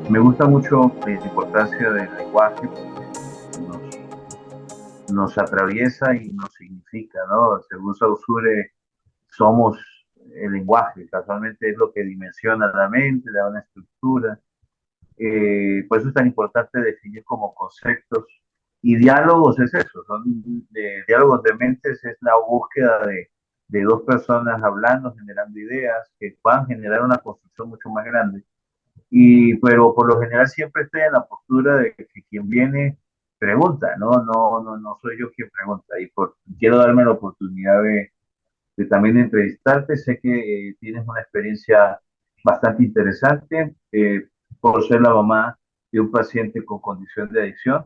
Me gusta mucho la importancia del lenguaje porque nos atraviesa y nos significa, ¿no? Según Saussure, somos el lenguaje, casualmente es lo que dimensiona la mente, le da una estructura. Por eso es tan importante definir como conceptos. Y diálogos es eso, diálogos de mentes es la búsqueda de dos personas hablando, generando ideas que puedan generar una construcción mucho más grande. Pero por lo general siempre estoy en la postura de que quien viene pregunta, no soy yo quien pregunta. Quiero darme la oportunidad de también entrevistarte. Sé que tienes una experiencia bastante interesante por ser la mamá de un paciente con condición de adicción.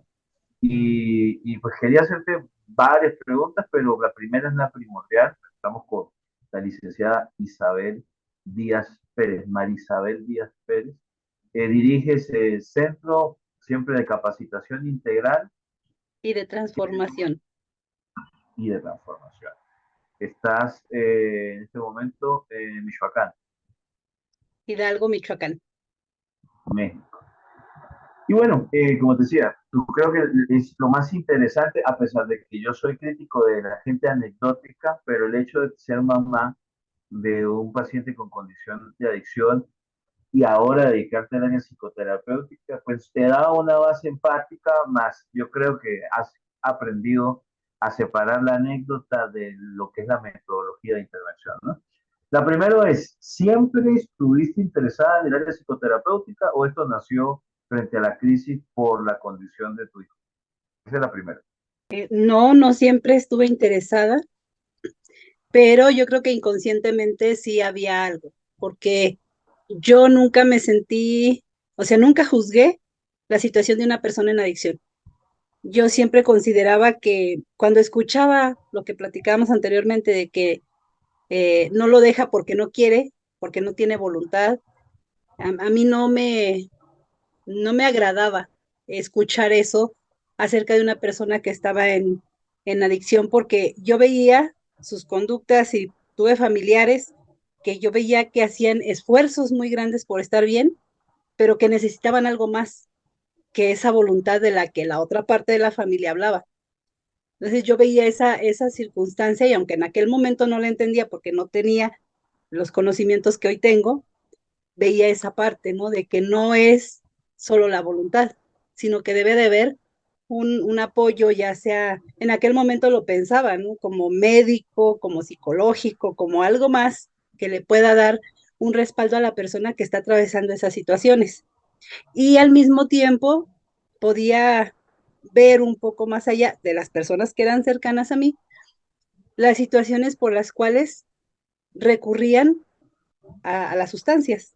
Pues quería hacerte varias preguntas, pero la primera es la primordial. Estamos con la licenciada Isabel Díaz Pérez, Marisabel Díaz Pérez. Diriges el Centro siempre de Capacitación Integral Y de transformación. y de Transformación. Estás en este momento en Michoacán, Hidalgo, Michoacán. México. Y bueno, como te decía, yo creo que es lo más interesante, a pesar de que yo soy crítico de la gente anecdótica, pero el hecho de ser mamá de un paciente con condición de adicción y ahora dedicarte al área psicoterapéutica, pues te da una base empática, más yo creo que has aprendido a separar la anécdota de lo que es la metodología de intervención, ¿no? La primera es, ¿siempre estuviste interesada en el área psicoterapéutica o esto nació frente a la crisis por la condición de tu hijo? Esa es la primera. No, no siempre estuve interesada, pero yo creo que inconscientemente sí había algo, porque yo nunca me sentí, o sea, nunca juzgué la situación de una persona en adicción. Yo siempre consideraba que cuando escuchaba lo que platicábamos anteriormente de que no lo deja porque no quiere, porque no tiene voluntad, a mí no me agradaba escuchar eso acerca de una persona que estaba en adicción, porque yo veía sus conductas y tuve familiares que yo veía que hacían esfuerzos muy grandes por estar bien, pero que necesitaban algo más que esa voluntad de la que la otra parte de la familia hablaba. Entonces yo veía esa circunstancia y aunque en aquel momento no la entendía porque no tenía los conocimientos que hoy tengo, veía esa parte, ¿no? De que no es solo la voluntad, sino que debe de haber un apoyo, ya sea, en aquel momento lo pensaba, ¿no? Como médico, como psicológico, como algo más que le pueda dar un respaldo a la persona que está atravesando esas situaciones. Y al mismo tiempo podía ver un poco más allá de las personas que eran cercanas a mí, las situaciones por las cuales recurrían a las sustancias.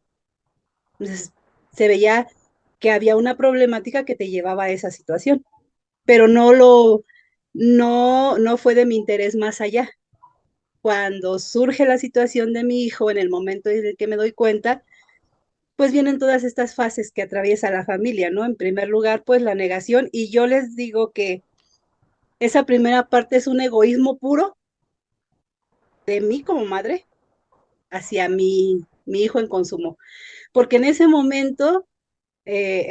Entonces, se veía que había una problemática que te llevaba a esa situación, pero no fue de mi interés más allá. Cuando surge la situación de mi hijo, en el momento en el que me doy cuenta, pues vienen todas estas fases que atraviesa la familia, ¿no? En primer lugar, pues la negación, y yo les digo que esa primera parte es un egoísmo puro de mí como madre hacia mi hijo en consumo, porque en ese momento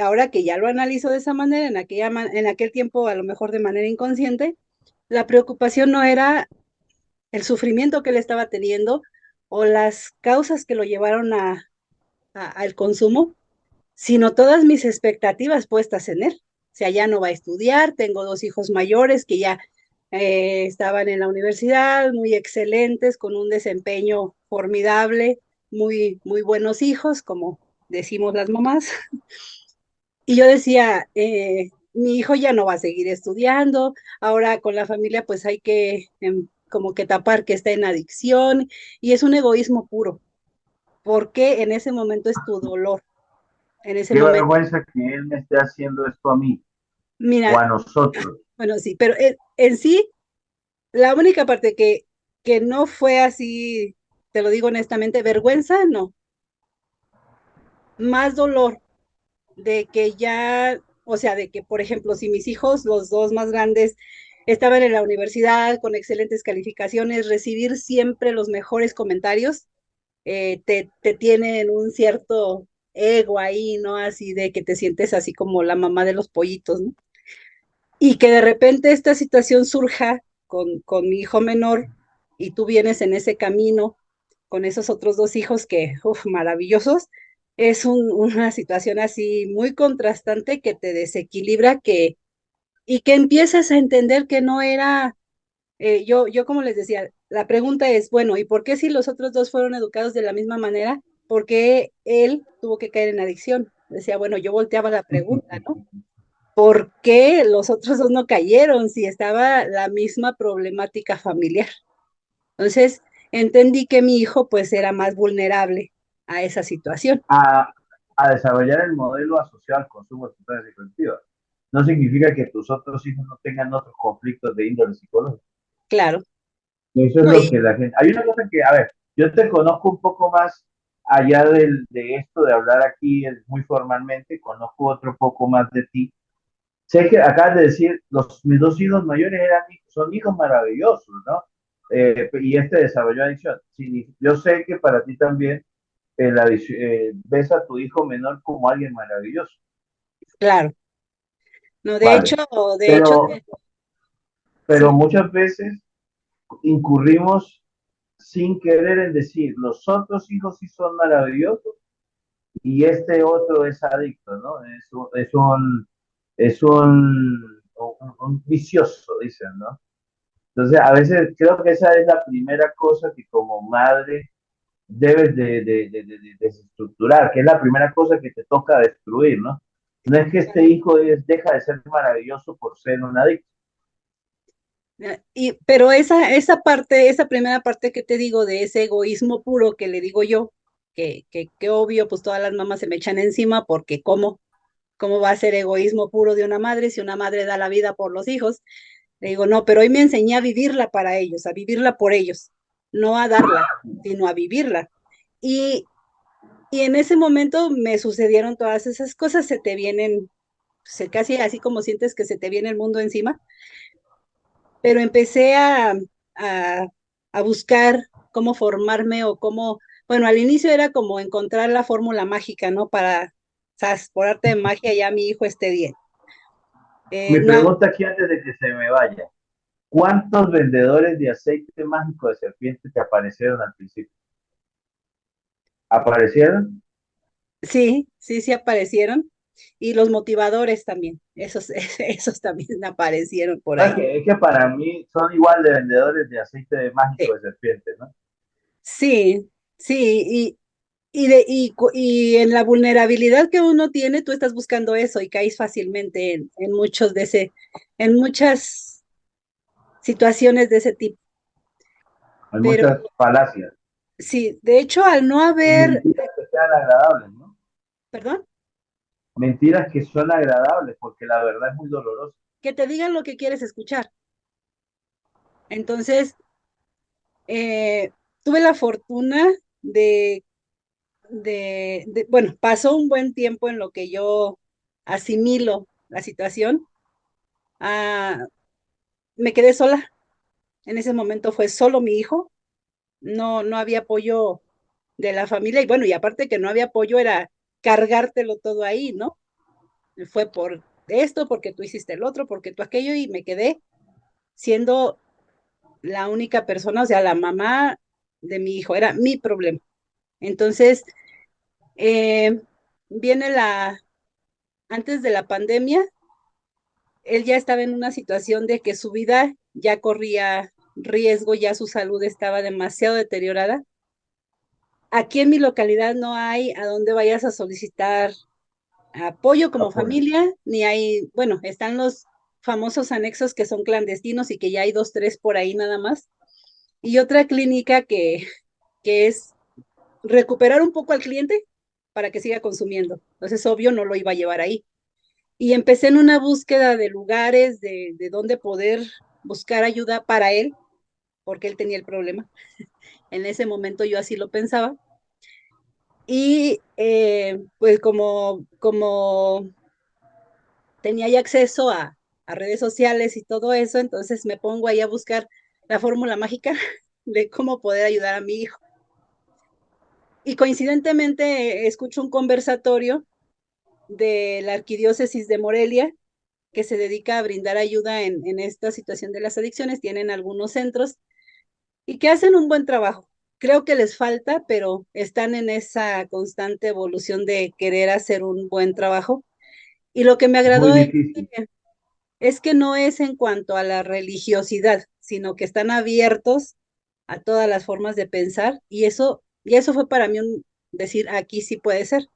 ahora que ya lo analizo de esa manera, en aquel tiempo a lo mejor de manera inconsciente, la preocupación no era el sufrimiento que él estaba teniendo o las causas que lo llevaron al consumo, sino todas mis expectativas puestas en él. O sea, ya no va a estudiar, tengo dos hijos mayores que ya estaban en la universidad, muy excelentes, con un desempeño formidable, muy buenos hijos, como decimos las mamás. Y yo decía, mi hijo ya no va a seguir estudiando, ahora con la familia pues hay que como que tapar que está en adicción y es un egoísmo puro, porque en ese momento es tu dolor, en ese Qué momento. vergüenza que él me esté haciendo esto a mí o Mira, a nosotros. bueno, sí, pero en sí, la única parte que no fue así, te lo digo honestamente, vergüenza, no, más dolor de que ya, o sea, de que, por ejemplo, si mis hijos, los dos más grandes, estaban en la universidad con excelentes calificaciones, recibir siempre los mejores comentarios, te tiene en un cierto ego ahí, ¿no? Así de que te sientes así como la mamá de los pollitos, ¿no? Y que de repente esta situación surja con mi hijo menor y tú vienes en ese camino con esos otros dos hijos que, uf, maravillosos, es una situación así muy contrastante que te desequilibra y que empiezas a entender que no era, yo como les decía, la pregunta es, bueno, ¿y por qué si los otros dos fueron educados de la misma manera? ¿Por qué él tuvo que caer en adicción? Decía, bueno, yo volteaba la pregunta, ¿no? ¿Por qué los otros dos no cayeron si estaba la misma problemática familiar? Entonces, entendí que mi hijo pues era más vulnerable a esa situación. a, a desarrollar el modelo asociado al consumo de sustancias psicoactivas. No significa que tus otros hijos no tengan otros conflictos de índole psicológico. Claro, Eso es no, lo que la gente... Hay una cosa que, a ver, yo te conozco un poco más allá de esto de hablar aquí muy formalmente, conozco otro poco más de ti. Sé que acabas de decir, mis dos hijos mayores son hijos maravillosos, ¿no? Y este desarrolló adicción. Sí, yo sé que para ti también ves a tu hijo menor como alguien maravilloso. claro, no, Vale, de hecho, pero, pero sí, muchas veces incurrimos sin querer en decir, los otros hijos sí son maravillosos y este otro es adicto, ¿no? Es un vicioso, dicen, ¿no? Entonces, a veces creo que esa es la primera cosa que como madre debes de desestructurar, que es la primera cosa que te toca destruir, ¿no? No es que este hijo deja de ser maravilloso por ser un adicto. pero esa parte, esa primera parte que te digo de ese egoísmo puro que le digo yo, que obvio, pues todas las mamás se me echan encima porque ¿cómo va a ser egoísmo puro de una madre si una madre da la vida por los hijos? Le digo, no, pero hoy me enseñé a vivirla para ellos, a vivirla por ellos, no a darla, sino a vivirla. Y, y en ese momento me sucedieron todas esas cosas, se te vienen, casi así como sientes que se te viene el mundo encima, pero empecé a, a buscar cómo formarme o cómo, bueno, al inicio era como encontrar la fórmula mágica, ¿no? Para, ¿sabes? Por arte de magia ya mi hijo esté bien. Mi No, pregunta aquí antes de que se me vaya, ¿cuántos vendedores de aceite mágico de serpiente te aparecieron al principio? ¿Aparecieron? sí, sí, sí aparecieron. Y los motivadores también, esos, esos también aparecieron por No, es ahí. que, es que para mí son igual de vendedores de aceite Sí, mágico de serpiente, ¿no? sí, sí, y en la vulnerabilidad que uno tiene, tú estás buscando eso y caes fácilmente en muchos de en muchas situaciones de ese tipo. Hay Pero muchas falacias sí, de hecho, al no y haber, mentiras que sean agradables, ¿no? perdón, Mentiras que son agradables porque la verdad es muy dolorosa. que te digan lo que quieres escuchar. Entonces, tuve la fortuna de bueno, pasó un buen tiempo en lo que yo asimilo la situación. Ah, me quedé sola. En ese momento fue solo mi hijo. No había apoyo de la familia. Y bueno, y aparte que no había apoyo era cargártelo todo ahí, ¿no? Fue por esto, porque tú hiciste el otro, porque tú aquello, y me quedé siendo la única persona, o sea, la mamá de mi hijo. Era mi problema. Entonces, eh, viene antes de la pandemia, él ya estaba en una situación de que su vida ya corría riesgo, ya su salud estaba demasiado deteriorada. Aquí en mi localidad no hay a dónde vayas a solicitar apoyo como Apoyo. familia, ni hay, bueno, están los famosos anexos que son clandestinos y que ya hay dos, tres por ahí nada más. Y otra clínica que es recuperar un poco al cliente para que siga consumiendo. Entonces, obvio, no lo iba a llevar ahí. Y empecé en una búsqueda de lugares, de dónde poder buscar ayuda para él, porque él tenía el problema. En ese momento yo así lo pensaba. Y pues como tenía ya acceso a redes sociales y todo eso, entonces me pongo ahí a buscar la fórmula mágica de cómo poder ayudar a mi hijo. Y coincidentemente escucho un conversatorio de la Arquidiócesis de Morelia que se dedica a brindar ayuda en esta situación de las adicciones. Tienen algunos centros y que hacen un buen trabajo. Creo que les falta, pero están en esa constante evolución de querer hacer un buen trabajo. Y lo que me Muy agradó difícil. es que no es en cuanto a la religiosidad, sino que están abiertos a todas las formas de pensar y eso fue para mí un decir, aquí sí puede ser.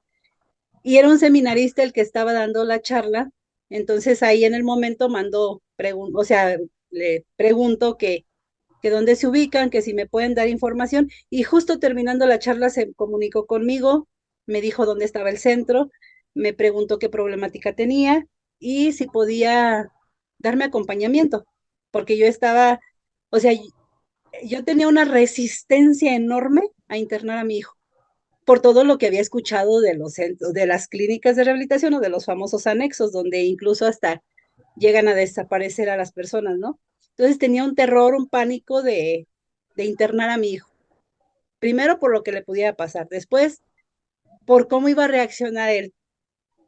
Y era un seminarista el que estaba dando la charla, entonces ahí en el momento mandó, o sea, le pregunto que dónde se ubican, que si me pueden dar información, y justo terminando la charla se comunicó conmigo, me dijo dónde estaba el centro, me preguntó qué problemática tenía y si podía darme acompañamiento, porque yo estaba, o sea, yo tenía una resistencia enorme a internar a mi hijo por todo lo que había escuchado de los centros, de las clínicas de rehabilitación o de los famosos anexos, donde incluso hasta llegan a desaparecer a las personas, ¿no? Entonces tenía un terror, un pánico de internar a mi hijo. Primero por lo que le pudiera pasar, después por cómo iba a reaccionar él,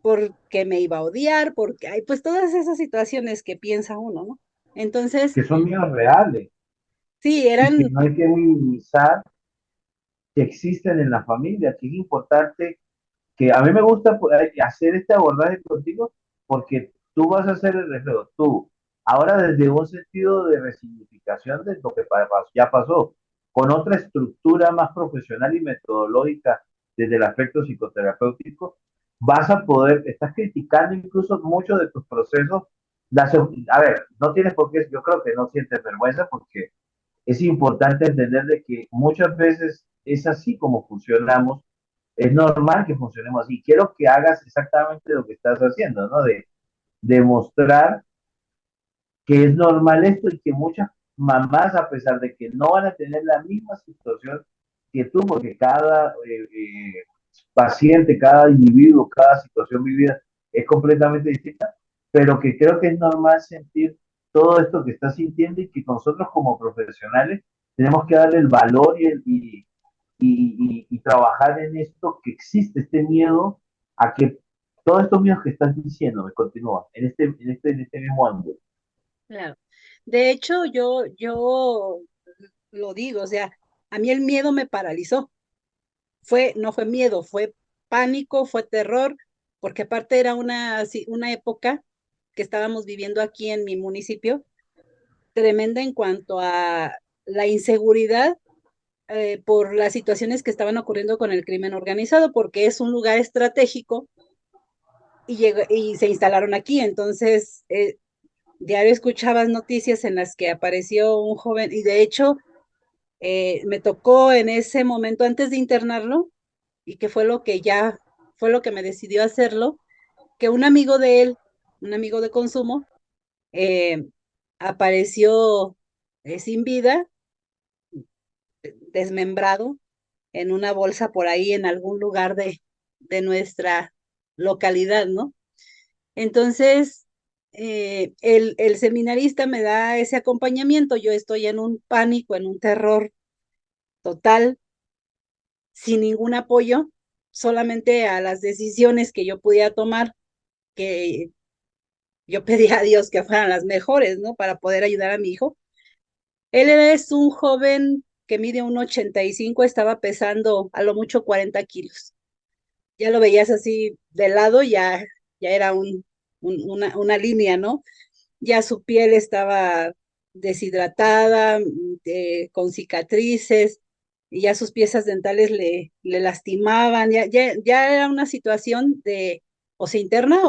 porque me iba a odiar, porque hay pues todas esas situaciones que piensa uno, ¿no? Entonces, Que son miedos reales sí, y que eran, no hay que minimizar, que existen en la familia, que es importante, que a mí me gusta hacer este abordaje contigo porque tú vas a hacer el reflejo, tú, ahora desde un sentido de resignificación de lo que ya pasó, con otra estructura más profesional y metodológica desde el aspecto psicoterapéutico, vas a poder, estás criticando incluso muchos de tus procesos. A ver, no tienes por qué, yo creo que no sientes vergüenza porque es importante entender de que muchas veces es así como funcionamos, es normal que funcionemos así. Quiero que hagas exactamente lo que estás haciendo, ¿no? De demostrar que es normal esto y que muchas mamás, a pesar de que no van a tener la misma situación que tú, porque cada paciente, cada individuo, cada situación vivida es completamente distinta, pero que creo que es normal sentir todo esto que estás sintiendo y que nosotros como profesionales tenemos que darle el valor y trabajar en esto que existe, este miedo a que todos estos miedos que estás diciendo, me continúan, en este mismo ángulo. claro. De hecho, yo lo digo, o sea, a mí el miedo me paralizó. No fue miedo, fue pánico, fue terror, porque aparte era una época que estábamos viviendo aquí en mi municipio, tremenda en cuanto a la inseguridad por las situaciones que estaban ocurriendo con el crimen organizado, porque es un lugar estratégico y se instalaron aquí. Entonces, diario escuchabas noticias en las que apareció un joven, y de hecho, me tocó en ese momento, antes de internarlo, y que fue lo que me decidió hacerlo, que un amigo de él, un amigo de consumo, eh, apareció sin vida, desmembrado, en una bolsa por ahí en algún lugar de nuestra localidad, ¿no? Entonces, el seminarista me da ese acompañamiento, yo estoy en un pánico, en un terror total, sin ningún apoyo, solamente a las decisiones que yo pudiera tomar, que yo pedí a Dios que fueran las mejores, ¿no? Para poder ayudar a mi hijo. Él es un joven que mide 1,85, estaba pesando a lo mucho 40 kilos. Ya lo veías así de lado, ya era una línea, ¿no? Ya su piel estaba deshidratada, con cicatrices, y ya sus piezas dentales le lastimaban, ya era una situación de o se interna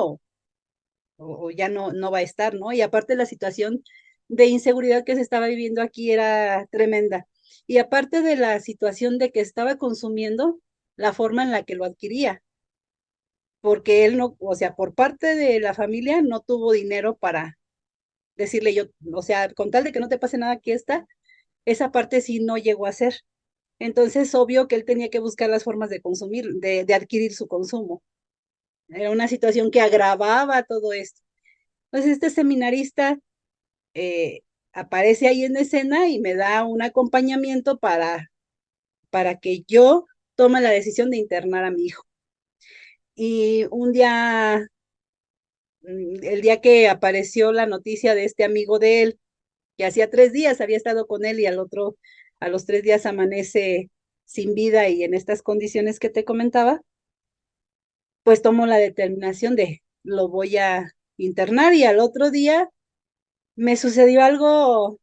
o ya no va a estar, ¿no? Y aparte la situación de inseguridad que se estaba viviendo aquí era tremenda. Y aparte de la situación de que estaba consumiendo, la forma en la que lo adquiría, porque él no, o sea, por parte de la familia no tuvo dinero para decirle yo, o sea, con tal de que no te pase nada, aquí está, esa parte sí no llegó a ser. Entonces, obvio que él tenía que buscar las formas de consumir, de adquirir su consumo. Era una situación que agravaba todo esto. Entonces, este seminarista eh, aparece ahí en escena y me da un acompañamiento para que yo toma la decisión de internar a mi hijo. Y un día, el día que apareció la noticia de este amigo de él, que hacía 3 días había estado con él y a los 3 días amanece sin vida y en estas condiciones que te comentaba, pues tomó la determinación de lo voy a internar y al otro día me sucedió algo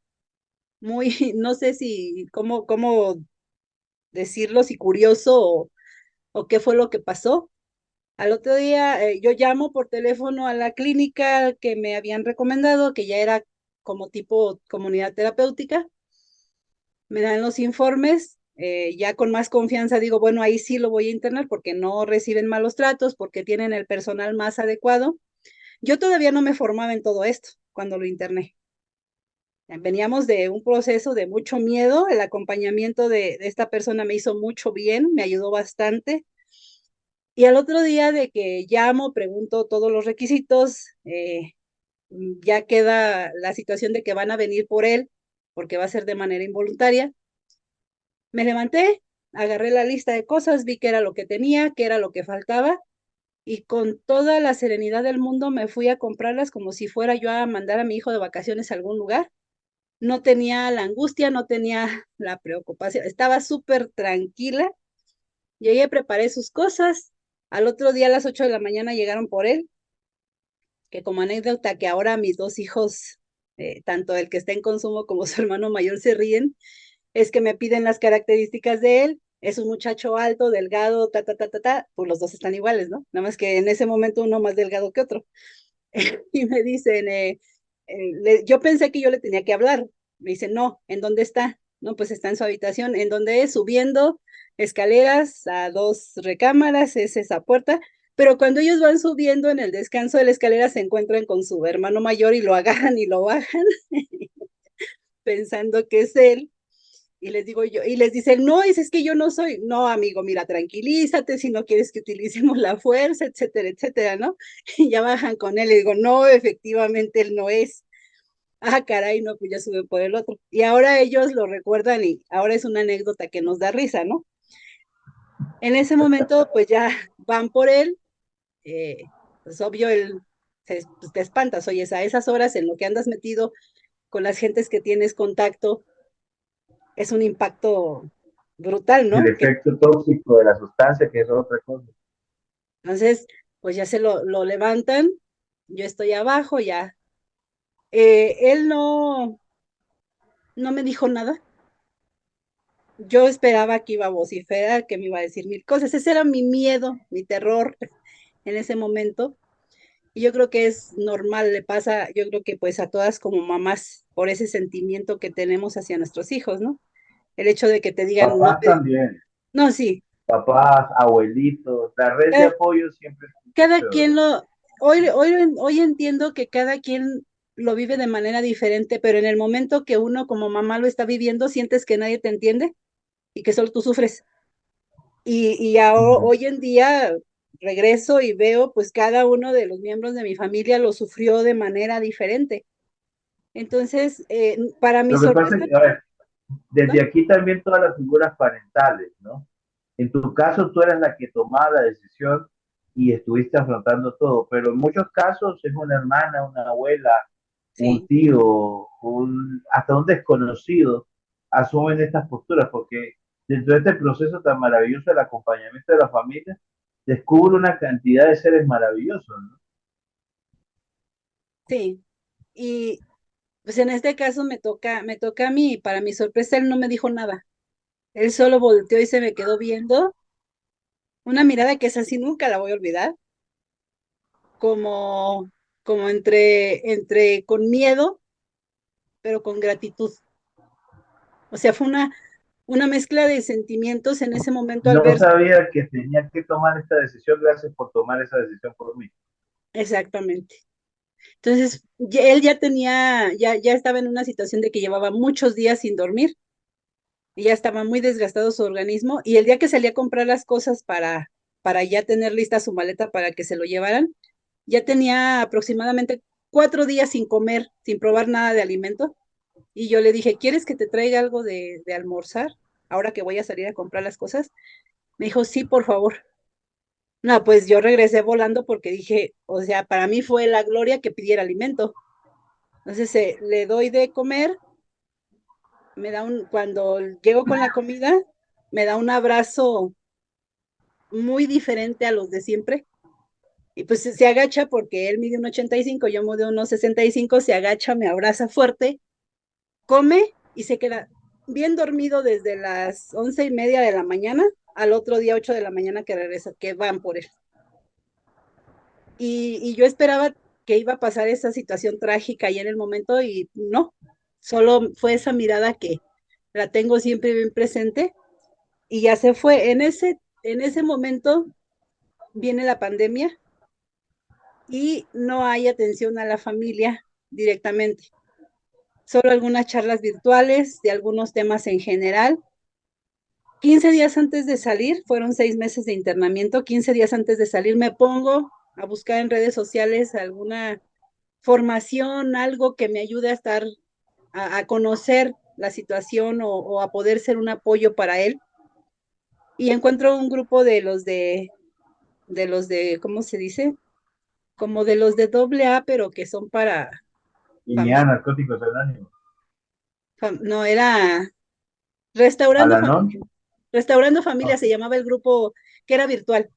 muy, no sé si, cómo decirlo, si curioso o qué fue lo que pasó. Al otro día yo llamo por teléfono a la clínica que me habían recomendado, que ya era como tipo comunidad terapéutica, me dan los informes, ya con más confianza digo, bueno, ahí sí lo voy a internar porque no reciben malos tratos, porque tienen el personal más adecuado. Yo todavía no me formaba en todo esto cuando lo interné. Veníamos de un proceso de mucho miedo, el acompañamiento de esta persona me hizo mucho bien, me ayudó bastante. Y al otro día de que llamo, pregunto todos los requisitos, ya queda la situación de que van a venir por él, porque va a ser de manera involuntaria. Me levanté, agarré la lista de cosas, vi qué era lo que tenía, qué era lo que faltaba, y con toda la serenidad del mundo me fui a comprarlas como si fuera yo a mandar a mi hijo de vacaciones a algún lugar. No tenía la angustia, no tenía la preocupación, estaba súper tranquila. Llegué, preparé sus cosas. Al otro día a las 8 de la mañana llegaron por él, que como anécdota que ahora mis dos hijos, tanto el que está en consumo como su hermano mayor se ríen, es que me piden las características de él. Es un muchacho alto, delgado, pues los dos están iguales, ¿no? Nada más que en ese momento uno más delgado que otro. Y me dicen, yo pensé que yo le tenía que hablar. Me dicen, no, ¿en dónde está? No, pues está en su habitación. ¿En dónde es? Subiendo escaleras a 2 recámaras, es esa puerta. Pero cuando ellos van subiendo en el descanso de la escalera, se encuentran con su hermano mayor y lo agarran y lo bajan, pensando que es él. Y les digo yo, y les dicen, no, es que yo no soy, no, amigo, mira, tranquilízate si no quieres que utilicemos la fuerza, etcétera, etcétera, ¿no? Y ya bajan con él y digo, no, efectivamente él no es. Ah, caray, no, pues ya sube por el otro. Y ahora ellos lo recuerdan y ahora es una anécdota que nos da risa, ¿no? En ese momento, pues ya van por él, pues obvio, pues te espantas, oyes, a esas horas en lo que andas metido con las gentes que tienes contacto, es un impacto brutal, El ¿no? efecto tóxico de la sustancia, que es otra cosa. Entonces, pues ya se lo levantan, yo estoy abajo, ya. Él no me dijo nada. Yo esperaba que iba a vociferar, que me iba a decir mil cosas. Ese era mi miedo, mi terror en ese momento. Y yo creo que es normal, le pasa, yo creo que pues a todas como mamás, por ese sentimiento que tenemos hacia nuestros hijos, ¿no? El hecho de que te digan, no Papás te, también, no, sí, papás, abuelitos, la red de cada, apoyo siempre es muy cada quien chévere. hoy entiendo que cada quien lo vive de manera diferente, pero en el momento que uno como mamá lo está viviendo, sientes que nadie te entiende y que solo tú sufres. Y ahora, Ujú. hoy en día regreso y veo, pues cada uno de los miembros de mi familia lo sufrió de manera diferente. Entonces, para mi Lo que pasa sorpresa, es que, a ver, ¿no? desde aquí también todas las figuras parentales, ¿no? En tu caso, tú eres la que tomaba la decisión y estuviste afrontando todo, pero en muchos casos es una hermana, una abuela, un Sí, tío, hasta un desconocido asumen estas posturas, porque dentro de este proceso tan maravilloso del acompañamiento de la familia, descubre una cantidad de seres maravillosos, ¿no? sí. Y pues en este caso me toca a mí, y para mi sorpresa él no me dijo nada. Él solo volteó y se me quedó viendo, una mirada que es así, nunca la voy a olvidar, como, como entre con miedo, pero con gratitud. O sea, fue una mezcla de sentimientos en ese momento al No ver sabía que tenía que tomar esta decisión, gracias por tomar esa decisión por mí. exactamente. Entonces, él ya tenía, ya estaba en una situación de que llevaba muchos días sin dormir y ya estaba muy desgastado su organismo y el día que salía a comprar las cosas para ya tener lista su maleta para que se lo llevaran, ya tenía aproximadamente 4 días sin comer, sin probar nada de alimento. Y yo le dije, ¿quieres que te traiga algo de almorzar ahora que voy a salir a comprar las cosas? Me dijo, sí, por favor. No, pues yo regresé volando porque dije, o sea, para mí fue la gloria que pidiera alimento. Entonces le doy de comer, cuando llego con la comida, me da un abrazo muy diferente a los de siempre. Y pues se agacha porque él mide 1,85, yo mido 1,65, se agacha, me abraza fuerte, come y se queda bien dormido desde las 11:30 de la mañana al otro día 8 de la mañana que regresa, que van por él. Y yo esperaba que iba a pasar esa situación trágica y en el momento y no, solo fue esa mirada que la tengo siempre bien presente y ya se fue. En ese momento viene la pandemia y no hay atención a la familia directamente, solo algunas charlas virtuales de algunos temas en general. 15 días antes de salir, fueron 6 meses de internamiento, 15 días antes de salir me pongo a buscar en redes sociales alguna formación, algo que me ayude a estar, a conocer la situación o a poder ser un apoyo para él. Y encuentro un grupo de los de, ¿cómo se dice? Como de los de doble A, pero que son para Y ya, familia. Narcóticos Anónimos. No, era Restaurando Alanón. Familia. Restaurando Familia Ok. se llamaba el grupo que era virtual.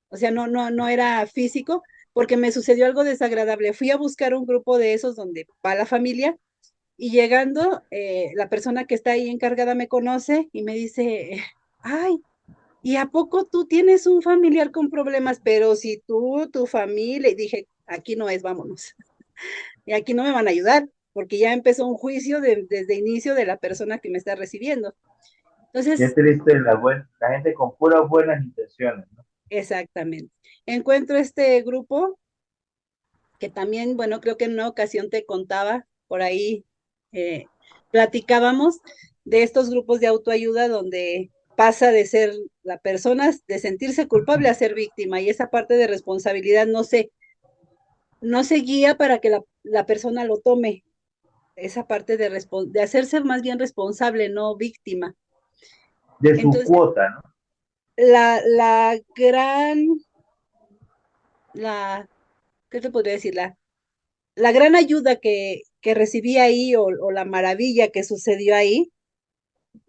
O sea, no, no, no era físico, porque me sucedió algo desagradable. Fui a buscar un grupo de esos donde va la familia. Y llegando, la persona que está ahí encargada me conoce y me dice, ay, ¿y a poco tú tienes un familiar con problemas? Pero si tú, tu familia, y dije, aquí no es, vámonos. Y aquí no me van a ayudar, porque ya empezó un juicio desde inicio de la persona que me está recibiendo. Qué Entonces, triste la gente con puras buenas intenciones, ¿no? exactamente. Encuentro este grupo que también, bueno, creo que en una ocasión te contaba, por ahí eh, platicábamos de estos grupos de autoayuda donde pasa de ser la persona, de sentirse culpable a ser víctima y esa parte de responsabilidad no se guía para que la persona lo tome, esa parte de hacerse más bien responsable, no víctima. De su Entonces, cuota, ¿no? la gran, la, ¿qué te podría decir? La gran ayuda que recibí ahí o la maravilla que sucedió ahí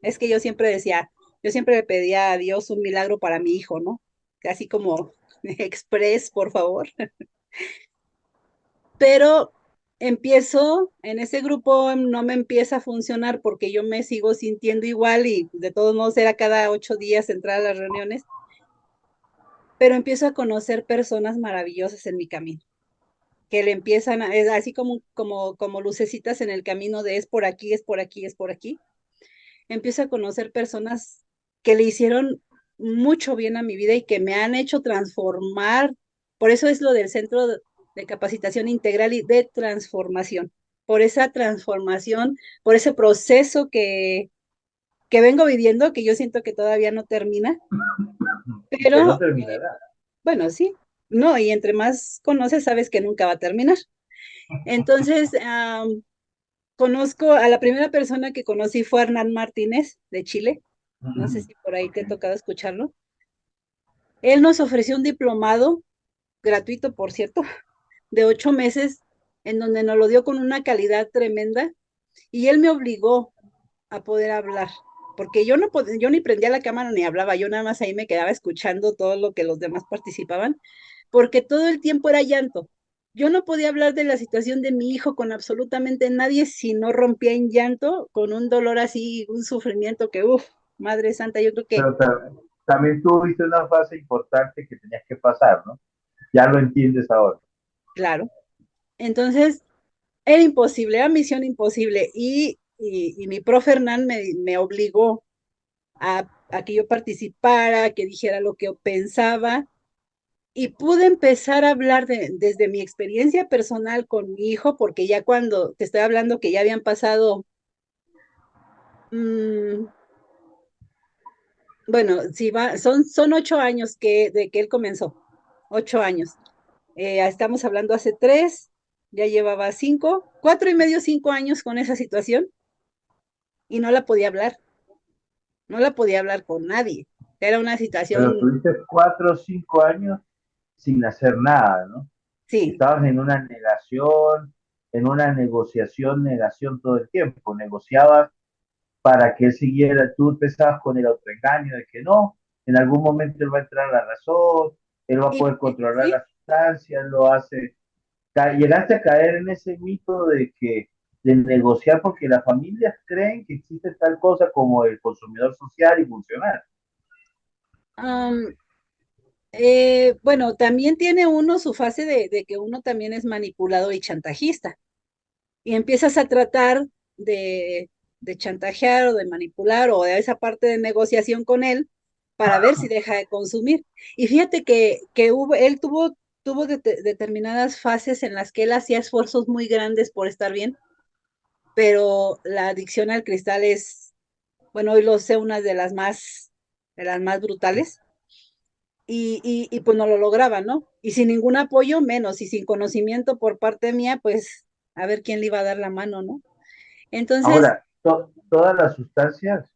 es que yo siempre le pedía a Dios un milagro para mi hijo, ¿no? Así como express, por favor. Pero empiezo, en ese grupo no me empieza a funcionar porque yo me sigo sintiendo igual y de todos modos era cada 8 días entrar a las reuniones, pero empiezo a conocer personas maravillosas en mi camino, que le empiezan es así como lucecitas en el camino de es por aquí, es por aquí, es por aquí. Empiezo a conocer personas que le hicieron mucho bien a mi vida y que me han hecho transformar. Por eso es lo del Centro de Capacitación Integral y de Transformación. Por esa transformación, por ese proceso que vengo viviendo, que yo siento que todavía no termina, Y que no pero terminará. bueno, sí, no, y entre más conoces, sabes que nunca va a terminar. Entonces, conozco a la primera persona que conocí fue Hernán Martínez de Chile. No sé si por ahí te ha Okay. tocado escucharlo. Él nos ofreció un diplomado, gratuito por cierto, de 8 meses, en donde nos lo dio con una calidad tremenda y él me obligó a poder hablar, porque yo ni prendía la cámara ni hablaba, yo nada más ahí me quedaba escuchando todo lo que los demás participaban, porque todo el tiempo era llanto. Yo no podía hablar de la situación de mi hijo con absolutamente nadie si no rompía en llanto, con un dolor así, un sufrimiento que, uff, Madre Santa, yo creo que, Pero también tuviste una fase importante que tenías que pasar, ¿no? Ya lo entiendes ahora. claro. Entonces, era imposible, era misión imposible. Y mi profe Hernán me obligó a que yo participara, que dijera lo que yo pensaba, y pude empezar a hablar desde mi experiencia personal con mi hijo, porque ya cuando te estoy hablando que ya habían pasado, mm, bueno, si va, son 8 años de que él comenzó, 8 años. Estamos hablando hace 3, ya llevaba 5, 4 y medio, 5 años con esa situación y no la podía hablar con nadie. Era una Pero situación, tuviste 4 o 5 años sin hacer nada, ¿no? sí. Estabas en una negación, en una negociación, negación todo el tiempo. Negociabas para que él siguiera, tú empezabas con el autoengaño de que no, en algún momento él va a entrar a la razón, él va a Y poder controlar sí, la sustancia, él lo hace. Llegaste a caer en ese mito de que de negociar porque las familias creen que existe tal cosa como el consumidor social y funcional. am, bueno, también tiene uno su fase de que uno también es manipulado y chantajista. Y empiezas a tratar de, de chantajear o de manipular o de esa parte de negociación con él para ver si deja de consumir. Y fíjate que él tuvo determinadas fases en las que él hacía esfuerzos muy grandes por estar bien, pero la adicción al cristal es, bueno, hoy lo sé, una de las más brutales. Y pues no lo lograba, ¿no? Y sin ningún apoyo, menos, y sin conocimiento por parte mía, pues a ver quién le iba a dar la mano, ¿no? Entonces, Ahora, todas las sustancias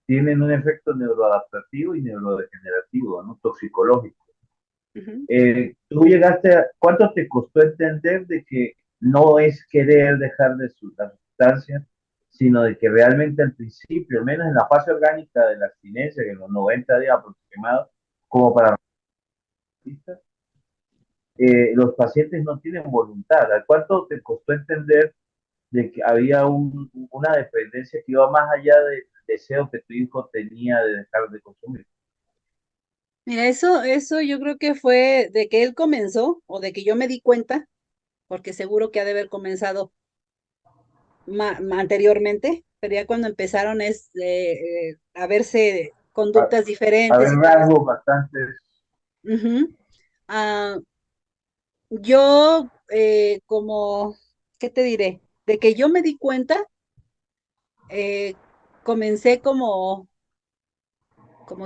tienen un efecto neuroadaptativo y neurodegenerativo, ¿no? Toxicológico. ujú, Tú llegaste ¿cuánto te costó entender de que no es querer dejar de la sustancia, sino de que realmente al principio, al menos en la fase orgánica de la abstinencia, que en los 90 días aproximados, como para los pacientes no tienen voluntad? ¿Cuánto te costó entender de que había una dependencia que iba más allá del deseo que tu hijo tenía de dejar de consumir? mira, eso yo creo que fue de que él comenzó o de que yo me di cuenta, porque seguro que ha de haber comenzado anteriormente, pero ya cuando empezaron a verse A, conductas a ver diferentes y todo esto. rasgos bastante. Ujú. Ah, yo, como, ¿qué te diré? De que yo me di cuenta, eh, comencé como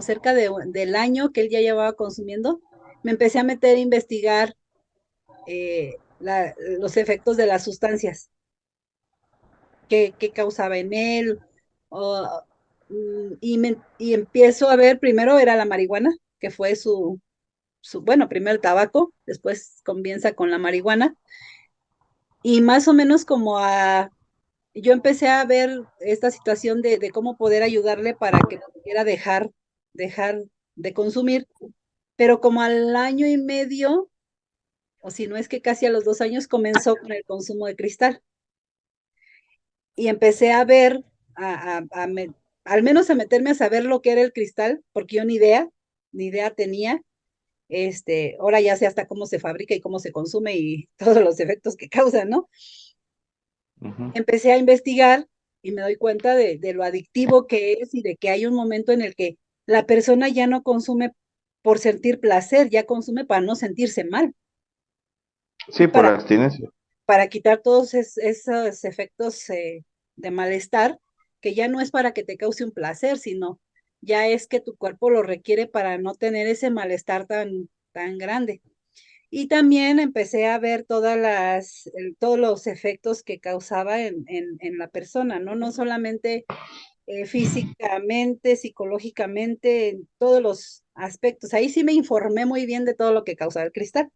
cerca del año que él ya llevaba consumiendo, me empecé a meter a investigar los efectos de las sustancias, qué causaba en él, o, y empiezo a ver, primero era la marihuana, que fue bueno, primero el tabaco, después comienza con la marihuana, y más o menos yo empecé a ver esta situación de cómo poder ayudarle para que pudiera dejar de consumir, pero como al año y medio, o si no es que casi a los 2 años, comenzó con el consumo de cristal. Y empecé a ver, al menos a meterme a saber lo que era el cristal, porque yo ni idea tenía. Ahora ya sé hasta cómo se fabrica y cómo se consume y todos los efectos que causa, ¿no? Uh-huh. Empecé a investigar y me doy cuenta de lo adictivo que es y de que hay un momento en el que la persona ya no consume por sentir placer, ya consume para no sentirse mal y Sí, por la abstinencia. para quitar todos esos efectos de malestar, que ya no es para que te cause un placer, sino ya es que tu cuerpo lo requiere para no tener ese malestar tan grande. Y también empecé a ver todos los efectos que causaba en la persona, ¿no? No solamente físicamente, psicológicamente, en todos los aspectos. Ahí sí me informé muy bien de todo lo que causaba el cristal.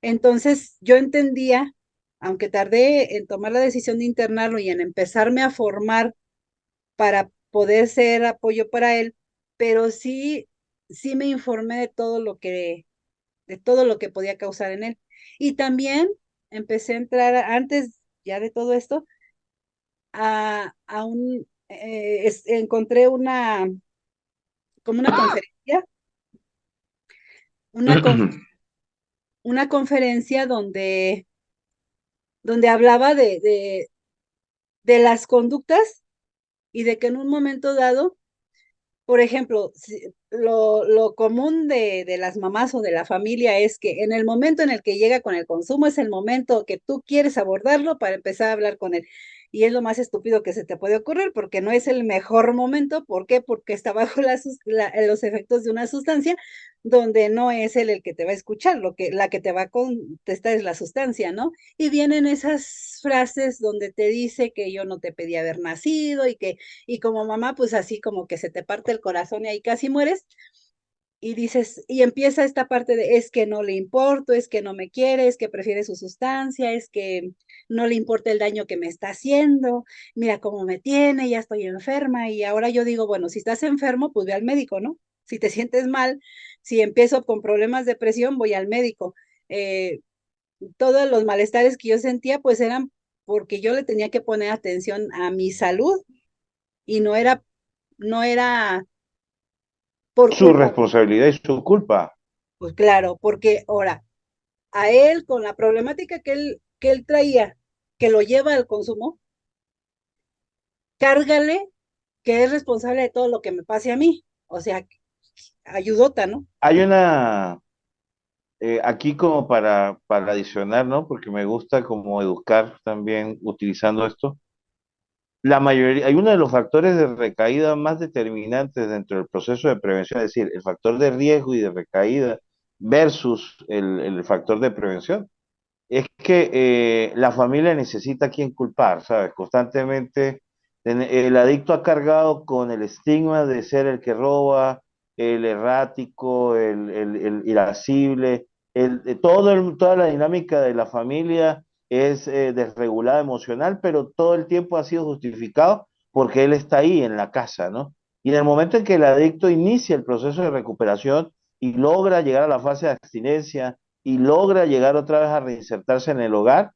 Entonces yo entendía, aunque tardé en tomar la decisión de internarlo y en empezarme a formar para poder ser apoyo para él, pero sí me informé de todo lo que podía causar en él. Y también empecé a entrar, antes ya de todo esto, encontré como una, con- una conferencia donde hablaba de las conductas y de que en un momento dado, por ejemplo, lo común de las mamás o de la familia es que en el momento en el que llega con el consumo es el momento que tú quieres abordarlo para empezar a hablar con él. Y es lo más estúpido que se te puede ocurrir porque no es el mejor momento. ¿Por qué? Porque está bajo los efectos de una sustancia donde no es él el que te va a escuchar, la que te va a contestar es la sustancia, ¿no? Y vienen esas frases donde te dice que yo no te pedí haber nacido y como mamá, pues así como que se te parte el corazón y ahí casi mueres, entiendes? Y dices, y empieza esta parte de es que no le importo, es que no me quiere, es que prefiere su sustancia, es que no le importa el daño que me está haciendo, mira cómo me tiene, ya estoy enferma. Y ahora yo digo, bueno, si estás enfermo, pues ve al médico, ¿no? Si te sientes mal, si empiezo con problemas de presión, voy al médico. Eh, todos los malestares que yo sentía, pues eran porque yo le tenía que poner atención a mi salud y no era por Su culpa, responsabilidad y su culpa. pues claro, porque ahora a él con la problemática que él traía, que lo lleva al consumo, cárgale que es responsable de todo lo que me pase a mí. O sea, ayudota, ¿no? Hay una, aquí como para adicionar, ¿no? Porque me gusta como educar también utilizando esto. La mayoría, hay uno de los factores de recaída más determinantes dentro del proceso de prevención, es decir, el factor de riesgo y de recaída versus el factor de prevención. Es que la familia necesita a quien culpar, ¿sabes? Constantemente el adicto ha cargado con el estigma de ser el que roba, el errático, el irascible, toda la dinámica de la familia es desregulada emocional, pero todo el tiempo ha sido justificado porque él está ahí en la casa, ¿no? Y en el momento en que el adicto inicia el proceso de recuperación y logra llegar a la fase de abstinencia, y logra llegar otra vez a reinsertarse en el hogar,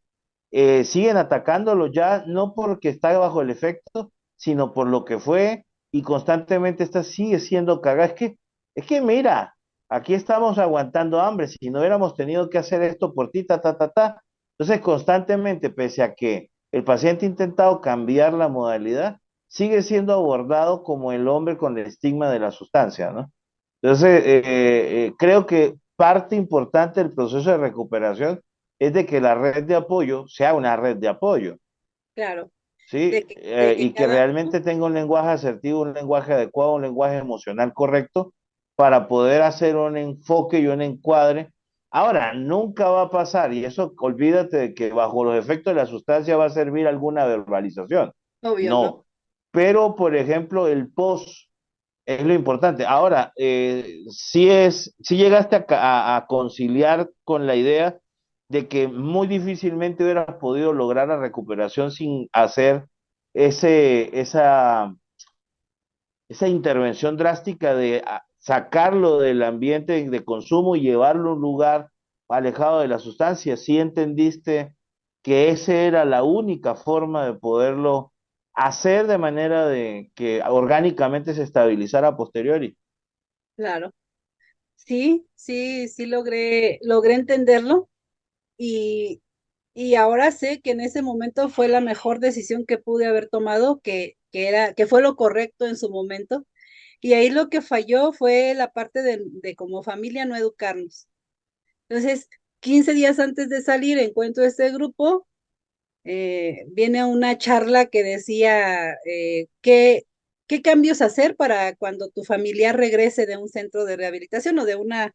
siguen atacándolo ya no porque está bajo el efecto, sino por lo que fue y constantemente sigue siendo cagada. Es que mira, aquí estamos aguantando hambre, si no hubiéramos tenido que hacer esto por ti, ta, ta, ta, ta. Entonces constantemente, pese a que el paciente ha intentado cambiar la modalidad, sigue siendo abordado como el hombre con el estigma de la sustancia, ¿no? Entonces, creo que parte importante del proceso de recuperación es de que la red de apoyo sea una red de apoyo, Claro, de ¿sí? que, de que Y que cada uno, realmente tenga un lenguaje asertivo, un lenguaje adecuado, un lenguaje emocional correcto para poder hacer un enfoque y un encuadre. Ahora, nunca va a pasar, y eso olvídate de que bajo los efectos de la sustancia va a servir alguna verbalización. obvio, ¿no? No. Pero, por ejemplo, el post es lo importante. Ahora, si llegaste a conciliar con la idea de que muy difícilmente hubieras podido lograr la recuperación sin hacer esa intervención drástica de sacarlo del ambiente de consumo y llevarlo a un lugar alejado de la sustancia. Si entendiste que esa era la única forma de poderlo hacer de manera de que orgánicamente se estabilizara a posteriori. Claro. Sí, sí, sí logré entenderlo y, y ahora sé que en ese momento fue la mejor decisión que pude haber tomado, que fue lo correcto en su momento. Y ahí lo que falló fue la parte de como familia no educarnos. Entonces, 15 días antes de salir, encuentro este grupo, viene una charla que decía qué cambios hacer para cuando tu familiar regrese de un centro de rehabilitación o de una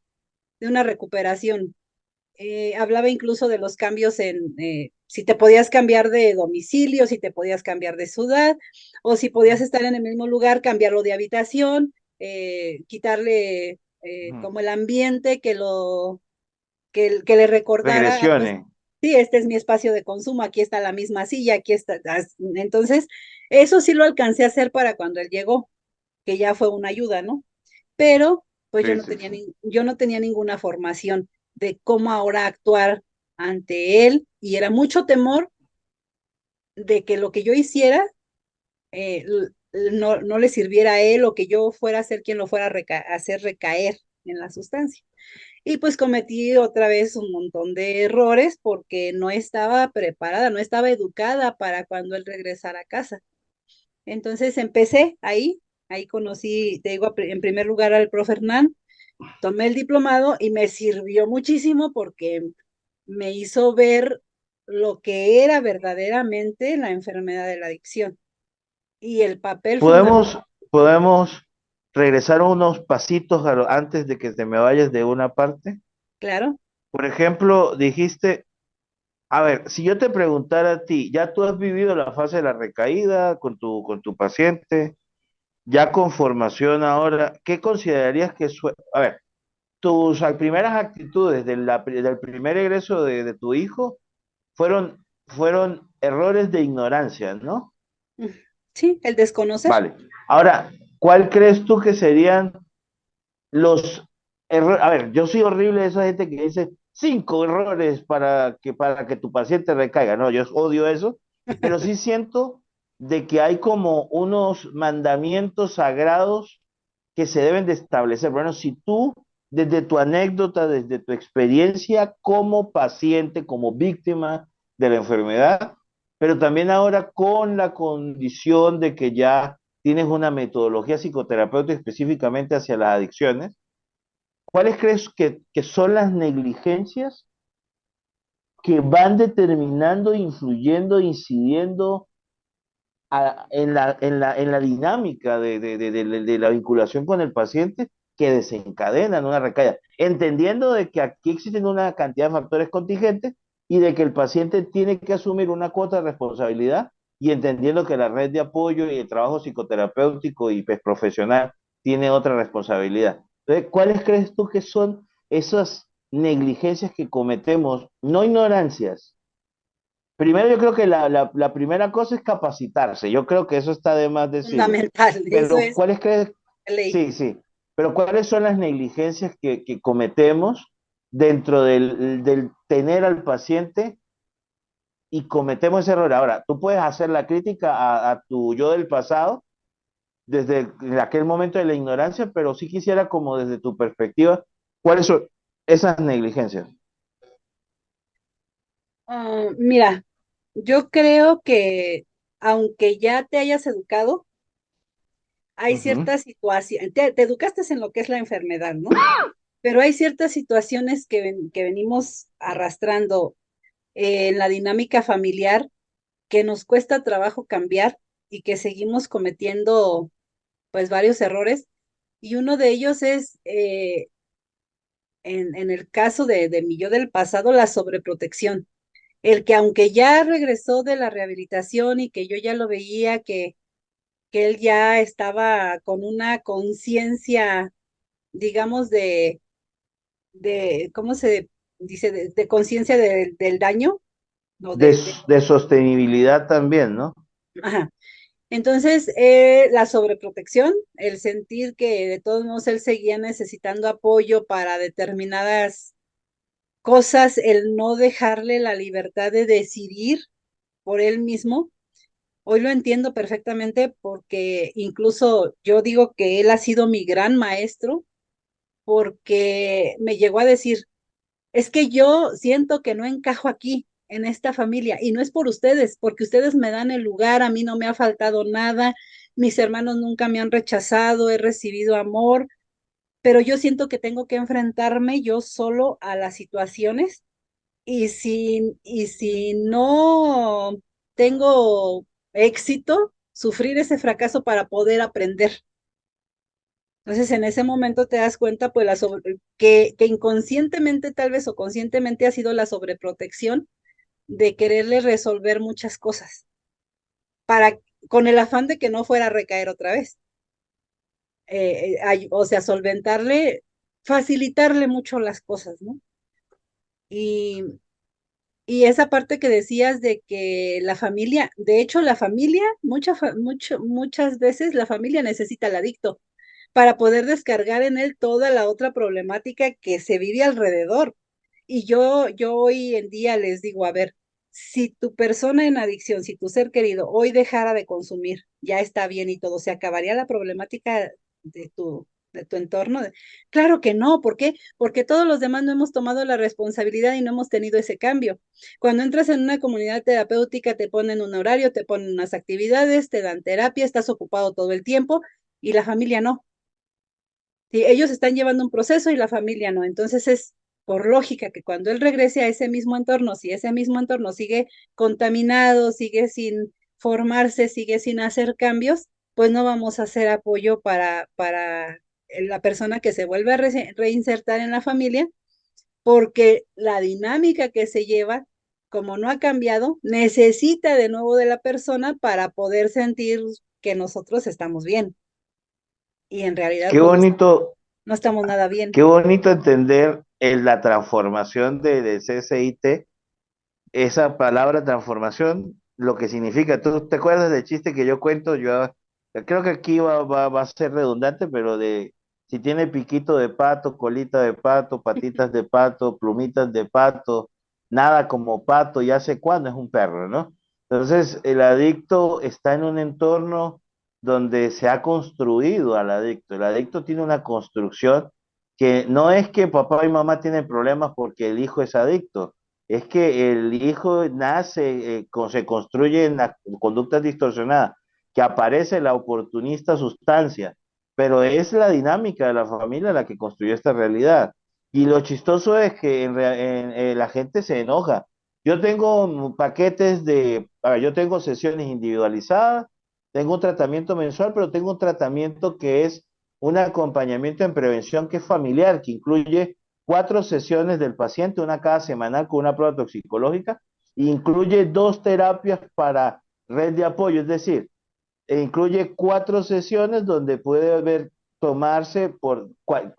recuperación. Hablaba incluso de los cambios si te podías cambiar de domicilio, si te podías cambiar de ciudad, o si podías estar en el mismo lugar, cambiarlo de habitación, quitarle Ujú. como el ambiente que le recordara, ah, pues Regresiones. sí, este es mi espacio de consumo, aquí está la misma silla, aquí está. Entonces, eso sí lo alcancé a hacer para cuando él llegó, que ya fue una ayuda, ¿no? Pero pues yo Sí, no sí, tenía, sí. yo no tenía ninguna formación de cómo ahora actuar ante él y era mucho temor de que lo que yo hiciera no le sirviera a él o que yo fuera a ser quien lo fuera a hacer recaer en la sustancia. Y pues cometí otra vez un montón de errores porque no estaba preparada, no estaba educada para cuando él regresara a casa. Entonces empecé ahí conocí, te digo, en primer lugar al profe Hernán, tomé el diplomado y me sirvió muchísimo porque me hizo ver lo que era verdaderamente la enfermedad de la adicción y el papel fundamental, Podemos regresar unos pasitos antes de que te me vayas de una parte. claro, Por ejemplo, dijiste, a ver, si yo te preguntara a ti, ya tú has vivido la fase de la recaída con tu paciente, ya con formación ahora, ¿qué considerarías a ver, tus primeras actitudes del primer egreso de tu hijo fueron errores de ignorancia, ¿no? Mm, sí, el desconocer. Vale. Ahora, ¿cuál crees tú que serían los errores? A ver, yo soy horrible de esa gente que dice 5 errores para que tu paciente recaiga. No, yo odio eso, pero sí siento de que hay como unos mandamientos sagrados que se deben de establecer. Bueno, si tú, desde tu anécdota, desde tu experiencia como paciente, como víctima de la enfermedad, pero también ahora con la condición de que ya tienes una metodología psicoterapéutica específicamente hacia las adicciones, ¿cuáles crees que son las negligencias que van determinando, influyendo, incidiendo en la dinámica de la vinculación con el paciente que desencadenan una recaída, entendiendo de que aquí existen una cantidad de factores contingentes y de que el paciente tiene que asumir una cuota de responsabilidad y entendiendo que la red de apoyo y el trabajo psicoterapéutico y pues, profesional tiene otra responsabilidad. Entonces, ¿cuáles crees tú que son esas negligencias que cometemos? No ignorancias. Primero yo creo que la primera cosa es capacitarse. Yo creo que eso está de más decirlo. Fundamental, eso Pero es ¿cuáles crees? ley. Sí, sí. Pero ¿cuáles son las negligencias que cometemos dentro del tener al paciente y cometemos ese error? Ahora, tú puedes hacer la crítica a tu yo del pasado desde aquel momento de la ignorancia, pero sí quisiera como desde tu perspectiva, ¿cuáles son esas negligencias? Mira, yo creo que aunque ya te hayas educado, hay Ujú. ciertas situaciones, te educaste en lo que es la enfermedad, ¿no? Pero hay ciertas situaciones que venimos arrastrando en la dinámica familiar que nos cuesta trabajo cambiar y que seguimos cometiendo pues varios errores. Y uno de ellos es, en el caso de mi yo del pasado, la sobreprotección. El que aunque ya regresó de la rehabilitación y que yo ya lo veía, que él ya estaba con una conciencia, digamos, ¿cómo se dice? De conciencia del daño, ¿no? De, de sostenibilidad también, ¿no? Ajá. Entonces, la sobreprotección, el sentir que de todos modos él seguía necesitando apoyo para determinadas cosas, el no dejarle la libertad de decidir por él mismo. Hoy lo entiendo perfectamente porque incluso yo digo que él ha sido mi gran maestro porque me llegó a decir, es que yo siento que no encajo aquí, en esta familia, y no es por ustedes, porque ustedes me dan el lugar, a mí no me ha faltado nada, mis hermanos nunca me han rechazado, he recibido amor, pero yo siento que tengo que enfrentarme yo solo a las situaciones y si no tengo éxito, sufrir ese fracaso para poder aprender. Entonces, en ese momento te das cuenta, pues, que inconscientemente, tal vez, o conscientemente ha sido la sobreprotección de quererle resolver muchas cosas, para, con el afán de que no fuera a recaer otra vez. O sea, solventarle, facilitarle mucho las cosas, ¿no? Y, y esa parte que decías de que la familia, de hecho, la familia, muchas veces la familia necesita al adicto para poder descargar en él toda la otra problemática que se vive alrededor. Y yo hoy en día les digo, a ver, si tu persona en adicción, si tu ser querido hoy dejara de consumir, ya está bien y todo, ¿se acabaría la problemática de tu entorno? Claro que no, ¿por qué? Porque todos los demás no hemos tomado la responsabilidad y no hemos tenido ese cambio. Cuando entras en una comunidad terapéutica, te ponen un horario, te ponen unas actividades, te dan terapia, estás ocupado todo el tiempo y la familia no. Sí, ellos están llevando un proceso y la familia no. Entonces es por lógica que cuando él regrese a ese mismo entorno, si ese mismo entorno sigue contaminado, sigue sin formarse, sigue sin hacer cambios, pues no vamos a hacer apoyo para la persona que se vuelve a reinsertar en la familia, porque la dinámica que se lleva, como no ha cambiado, necesita de nuevo de la persona para poder sentir que nosotros estamos bien. y en realidad Qué pues no, bonito, no estamos nada bien. qué bonito entender la transformación de CCIT, esa palabra transformación, lo que significa. ¿Tú te acuerdas del chiste que yo cuento? Yo creo que aquí va a ser redundante, pero de si tiene piquito de pato, colita de pato, patitas de pato, plumitas de pato, nada como pato, ya sé cuándo es un perro, ¿no? Entonces, el adicto está en un entorno donde se ha construido al adicto. El adicto tiene una construcción que no es que papá y mamá tienen problemas porque el hijo es adicto, es que el hijo nace, se construye en la conductas distorsionadas, que aparece la oportunista sustancia, pero es la dinámica de la familia la que construyó esta realidad. Y lo chistoso es que la gente se enoja. Yo tengo paquetes a ver, yo tengo sesiones individualizadas, tengo un tratamiento mensual, pero tengo un tratamiento que es un acompañamiento en prevención que es familiar, que incluye 4 sesiones del paciente, una cada semanal con una prueba toxicológica, e incluye 2 terapias para red de apoyo, es decir, incluye 4 sesiones donde puede ver, tomarse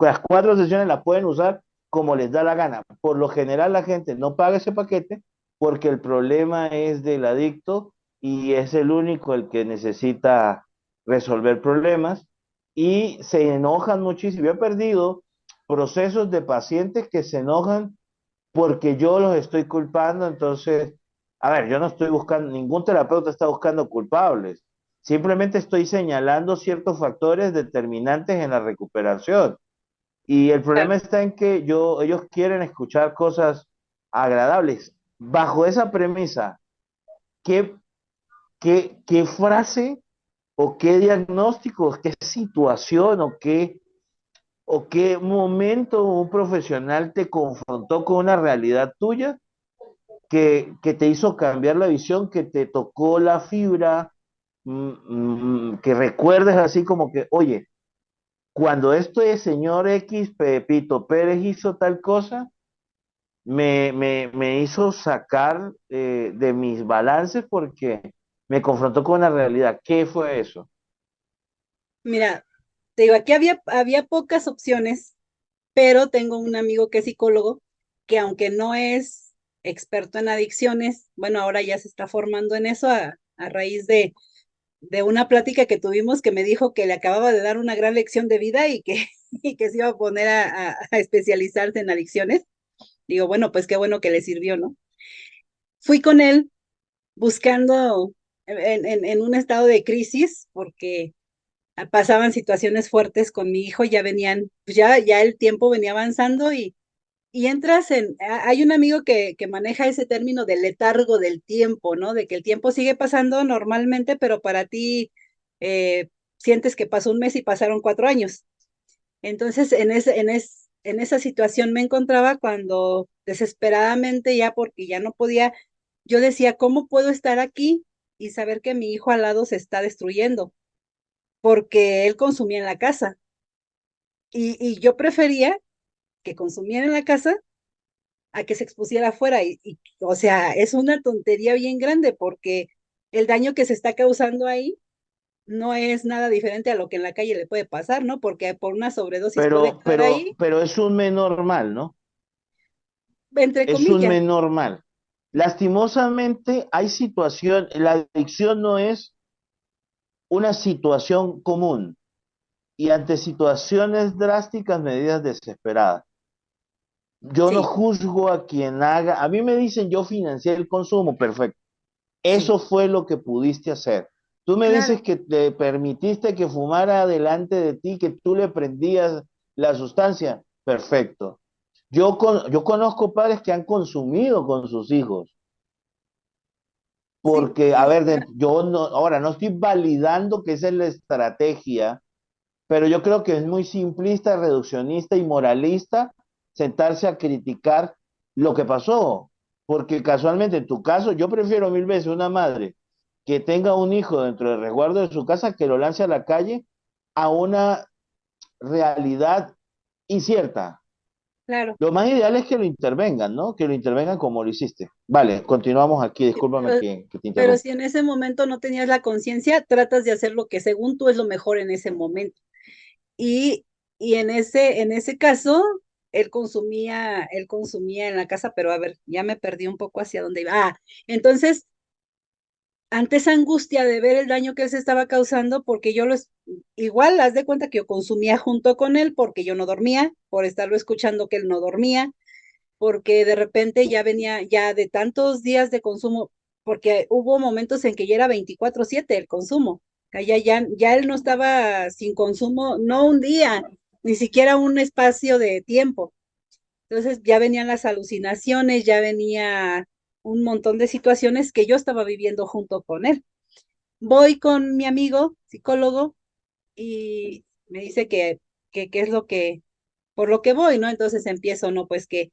las 4 sesiones las pueden usar como les da la gana. Por lo general la gente no paga ese paquete porque el problema es del adicto y es el único el que necesita resolver problemas y se enojan muchísimo. Yo he perdido procesos de pacientes que se enojan porque yo los estoy culpando, entonces, a ver, yo no estoy buscando, ningún terapeuta está buscando culpables, simplemente estoy señalando ciertos factores determinantes en la recuperación. Y el Claro. problema está en que ellos quieren escuchar cosas agradables. Bajo esa premisa, ¿qué, qué frase o qué diagnóstico, qué situación o qué momento un profesional te confrontó con una realidad tuya que te hizo cambiar la visión, que te tocó la fibra, que recuerdes así como que, oye, cuando este señor X, Pepito Pérez hizo tal cosa, me hizo sacar de mis balances porque me confrontó con la realidad. ¿Qué fue eso? Mira, te digo, aquí había pocas opciones, pero tengo un amigo que es psicólogo, que aunque no es experto en adicciones, bueno, ahora ya se está formando en eso a raíz de una plática que tuvimos que me dijo que le acababa de dar una gran lección de vida y que, y que se iba a poner a especializarse en adicciones. Digo, bueno, pues qué bueno que le sirvió, ¿no? Fui con él buscando en un estado de crisis porque pasaban situaciones fuertes con mi hijo, ya venían, pues ya el tiempo venía avanzando y entras hay un amigo que maneja ese término del letargo del tiempo, ¿no? De que el tiempo sigue pasando normalmente, pero para ti sientes que pasó un mes y pasaron 4 años. Entonces, en esa situación me encontraba cuando desesperadamente ya, porque ya no podía, yo decía, ¿cómo puedo estar aquí y saber que mi hijo al lado se está destruyendo? Porque él consumía en la casa y yo prefería que consumiera en la casa a que se expusiera afuera. O sea, es una tontería bien grande porque el daño que se está causando ahí no es nada diferente a lo que en la calle le puede pasar, ¿no? Porque por una sobredosis puede quedar ahí, Pero es un menor mal, ¿no? entre Es un comillas. menor mal. Lastimosamente, hay situación, la adicción no es una situación común y ante situaciones drásticas, medidas desesperadas. Yo no Sí, juzgo a quien haga, a mí me dicen yo financié el consumo, perfecto. sí, Eso fue lo que pudiste hacer. Tú me dices claro. que te permitiste que fumara delante de ti, que tú le prendías la sustancia, perfecto. Yo conozco padres que han consumido con sus hijos, Sí, porque, a ver, yo no, ahora no estoy validando que esa es la estrategia, pero yo creo que es muy simplista, reduccionista y moralista sentarse a criticar lo que pasó, porque casualmente en tu caso yo prefiero 1000 veces una madre que tenga un hijo dentro del resguardo de su casa que lo lance a la calle a una realidad incierta. claro. Lo más ideal es que lo intervengan, ¿no? Que lo intervengan como lo hiciste. Vale, continuamos aquí, Sí, discúlpame que te pero interrumpa. si en ese momento no tenías la conciencia, tratas de hacer lo que según tú es lo mejor en ese momento. y, y en ese caso, él consumía en la casa, pero a ver, ya me perdí un poco hacia dónde iba. Entonces, ante esa angustia de ver el daño que él se estaba causando, porque igual, haz de cuenta que yo consumía junto con él, porque yo no dormía, por estarlo escuchando que él no dormía, porque de repente ya venía ya de tantos días de consumo, porque hubo momentos en que ya era 24/7 el consumo, ya él no estaba sin consumo, no un día, ni siquiera un espacio de tiempo. Entonces ya venían las alucinaciones, ya venía un montón de situaciones que yo estaba viviendo junto con él. Voy con mi amigo psicólogo y me dice que qué es lo que, por lo que voy, ¿no? Entonces empiezo, ¿no? Pues que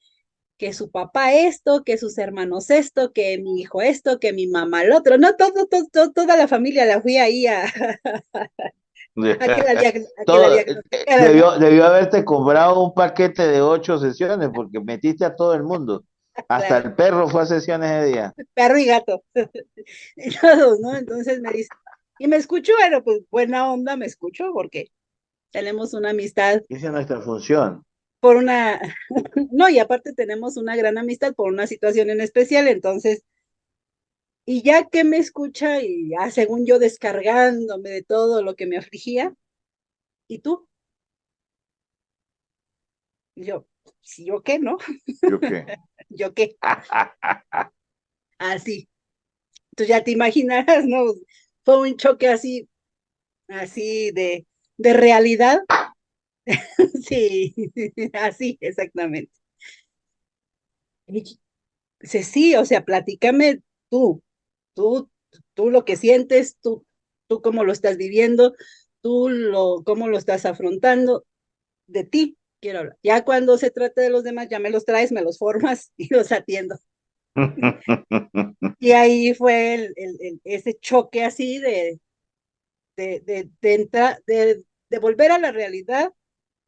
su papá esto, que sus hermanos esto, que mi hijo esto, que mi mamá el otro, no, toda la familia la fui ahí a que la Todo, diagnosticaran, ¿no? debió haberte cobrado un paquete de 8 sesiones porque metiste a todo el mundo. Hasta Claro, el perro fue a sesiones de día. perro y gato, y todos, ¿no? Entonces me dice, y me escuchó, bueno, pues buena onda me escuchó porque tenemos una amistad Esa es nuestra función. por una, no, y aparte tenemos una gran amistad por una situación en especial, entonces, y ya que me escucha y ya según yo descargándome de todo lo que me afligía, ¿y tú? Y yo, ¿sí yo qué, no? ¿Yo qué? ¿Yo qué? Así. Entonces ya te imaginarás, ¿no? Fue un choque así de realidad. Sí, así, exactamente. Y dice, sí, o sea, platícame tú, tú, tú lo que sientes, tú cómo lo estás viviendo, cómo lo estás afrontando, de ti quiero hablar. Ya cuando se trata de los demás, ya me los traes, me los formas y los atiendo. Y ahí fue ese choque así de volver a la realidad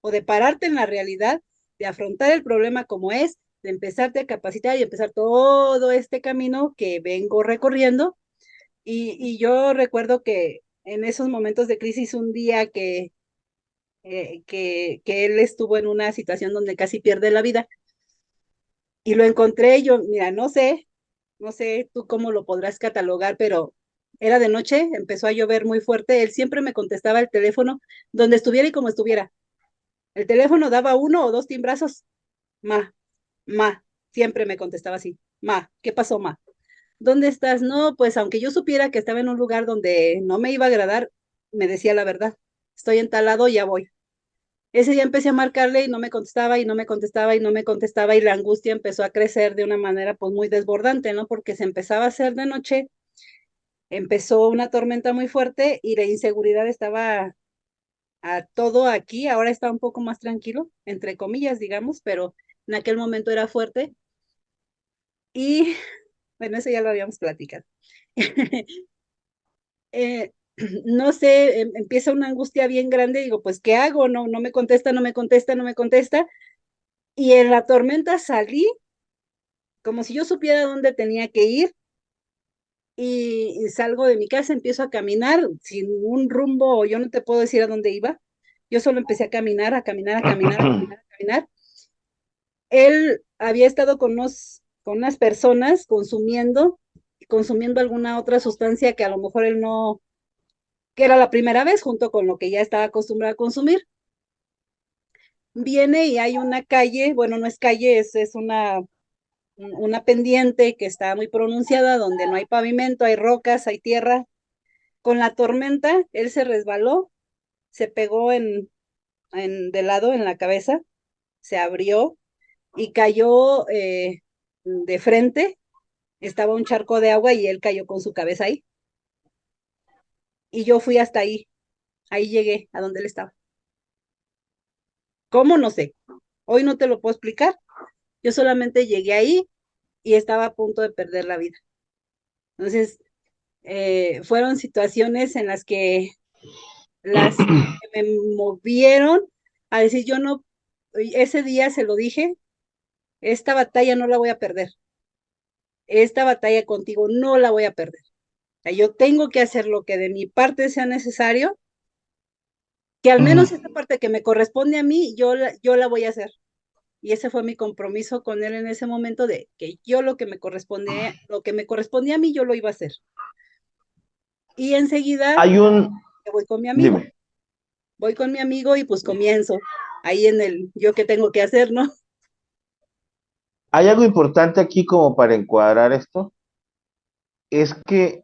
o de pararte en la realidad, de afrontar el problema como es, de empezarte a capacitar y empezar todo este camino que vengo recorriendo. Y yo recuerdo que en esos momentos de crisis, un día que él estuvo en una situación donde casi pierde la vida, y lo encontré, yo, mira, no sé tú cómo lo podrás catalogar, pero era de noche, empezó a llover muy fuerte, él siempre me contestaba el teléfono donde estuviera y como estuviera. El teléfono daba uno o dos timbrazos, ma, ma, siempre me contestaba así, ma, ¿qué pasó, ma? ¿Dónde estás? No, pues aunque yo supiera que estaba en un lugar donde no me iba a agradar, me decía la verdad, estoy en tal lado, ya voy. Ese día empecé a marcarle y no me contestaba y no me contestaba y no me contestaba y la angustia empezó a crecer de una manera pues muy desbordante, ¿no? Porque se empezaba a hacer de noche, empezó una tormenta muy fuerte y la inseguridad estaba a todo aquí, ahora está un poco más tranquilo, entre comillas, digamos, pero en aquel momento era fuerte y bueno, eso ya lo habíamos platicado. eh, no sé, empieza una angustia bien grande, digo, pues, ¿qué hago? No, no me contesta, no me contesta, no me contesta. Y en la tormenta salí como si yo supiera dónde tenía que ir y salgo de mi casa, empiezo a caminar sin un rumbo, yo no te puedo decir a dónde iba. Yo solo empecé a caminar, a caminar, a caminar, a caminar, a caminar. Él había estado con unas personas consumiendo alguna otra sustancia que a lo mejor él no, que era la primera vez, junto con lo que ya estaba acostumbrado a consumir. Viene y hay una calle, bueno, no es calle, es una pendiente que está muy pronunciada, donde no hay pavimento, hay rocas, hay tierra. Con la tormenta, él se resbaló, se pegó de lado en la cabeza, se abrió y cayó de frente. Estaba un charco de agua y él cayó con su cabeza ahí. Y yo fui hasta ahí llegué a donde él estaba. ¿Cómo? No sé. Hoy no te lo puedo explicar. Yo solamente llegué ahí y estaba a punto de perder la vida. Entonces, fueron situaciones en las que me movieron a decir, yo no, ese día se lo dije, esta batalla no la voy a perder, esta batalla contigo no la voy a perder. O sea, yo tengo que hacer lo que de mi parte sea necesario que al menos esta parte que me corresponde a mí, yo la voy a hacer. Y ese fue mi compromiso con él en ese momento de que yo lo que me correspondía a mí, yo lo iba a hacer. Y enseguida Hay un, voy con mi amigo. dime, Voy con mi amigo y pues comienzo ahí en el yo qué tengo que hacer, ¿no? hay algo importante aquí como para encuadrar esto, es que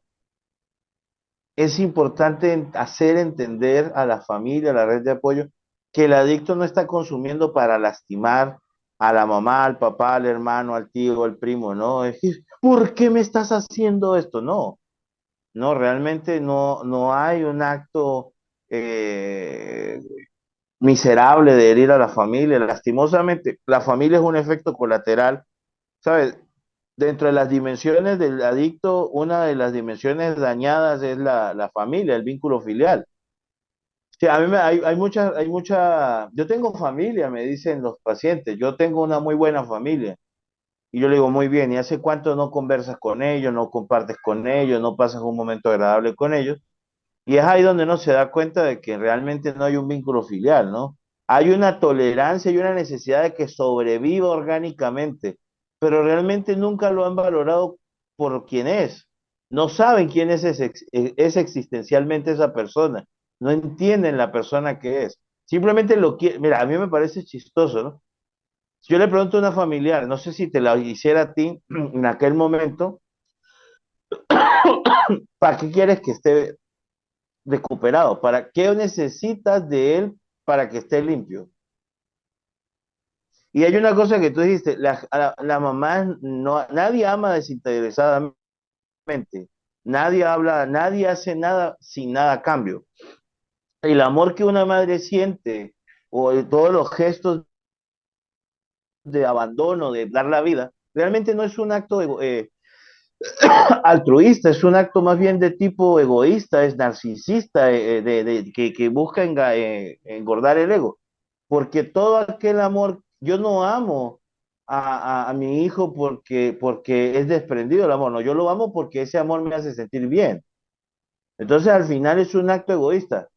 es importante hacer entender a la familia, a la red de apoyo, que el adicto no está consumiendo para lastimar a la mamá, al papá, al hermano, al tío, al primo, ¿no? Es decir, ¿por qué me estás haciendo esto? No, no, realmente no hay un acto eh, miserable de herir a la familia. Lastimosamente, la familia es un efecto colateral, ¿sabes? Dentro de las dimensiones del adicto, una de las dimensiones dañadas es la familia, el vínculo filial. Sí, a mí yo tengo familia, me dicen los pacientes, yo tengo una muy buena familia. Y yo le digo, muy bien, ¿y hace cuánto no conversas con ellos, no compartes con ellos, no pasas un momento agradable con ellos? Y es ahí donde uno se da cuenta de que realmente no hay un vínculo filial, ¿no? Hay una tolerancia y una necesidad de que sobreviva orgánicamente, pero realmente nunca lo han valorado por quién es. No saben quién es existencialmente esa persona. No entienden la persona que es. Simplemente lo quieren. Mira, a mí me parece chistoso, ¿no? Si yo le pregunto a una familiar, no sé si te la hiciera a ti en aquel momento, ¿para qué quieres que esté recuperado? ¿Para qué necesitas de él para que esté limpio? Y hay una cosa que tú dijiste, la mamá, no, nadie ama desinteresadamente, nadie habla, nadie hace nada sin nada a cambio. El amor que una madre siente o todos los gestos de abandono, de dar la vida, realmente no es un acto altruista, es un acto más bien de tipo egoísta, es narcisista, que busca engordar el ego. Porque todo aquel amor, yo no amo a mi hijo porque es desprendido el amor, no, yo lo amo porque ese amor me hace sentir bien. Entonces al final es un acto egoísta.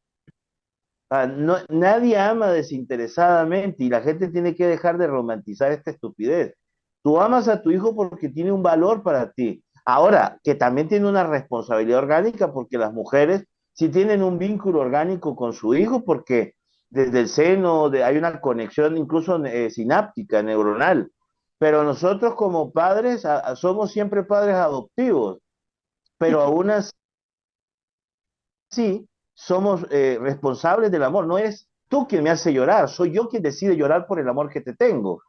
Nadie ama desinteresadamente y la gente tiene que dejar de romantizar esta estupidez. Tú amas a tu hijo porque tiene un valor para ti. Ahora, que también tiene una responsabilidad orgánica porque las mujeres sí tienen un vínculo orgánico con su hijo porque desde el seno hay una conexión incluso sináptica, neuronal. Pero nosotros como padres somos siempre padres adoptivos, pero aún sí somos responsables del amor. No es tú quien me hace llorar, soy yo quien decide llorar por el amor que te tengo.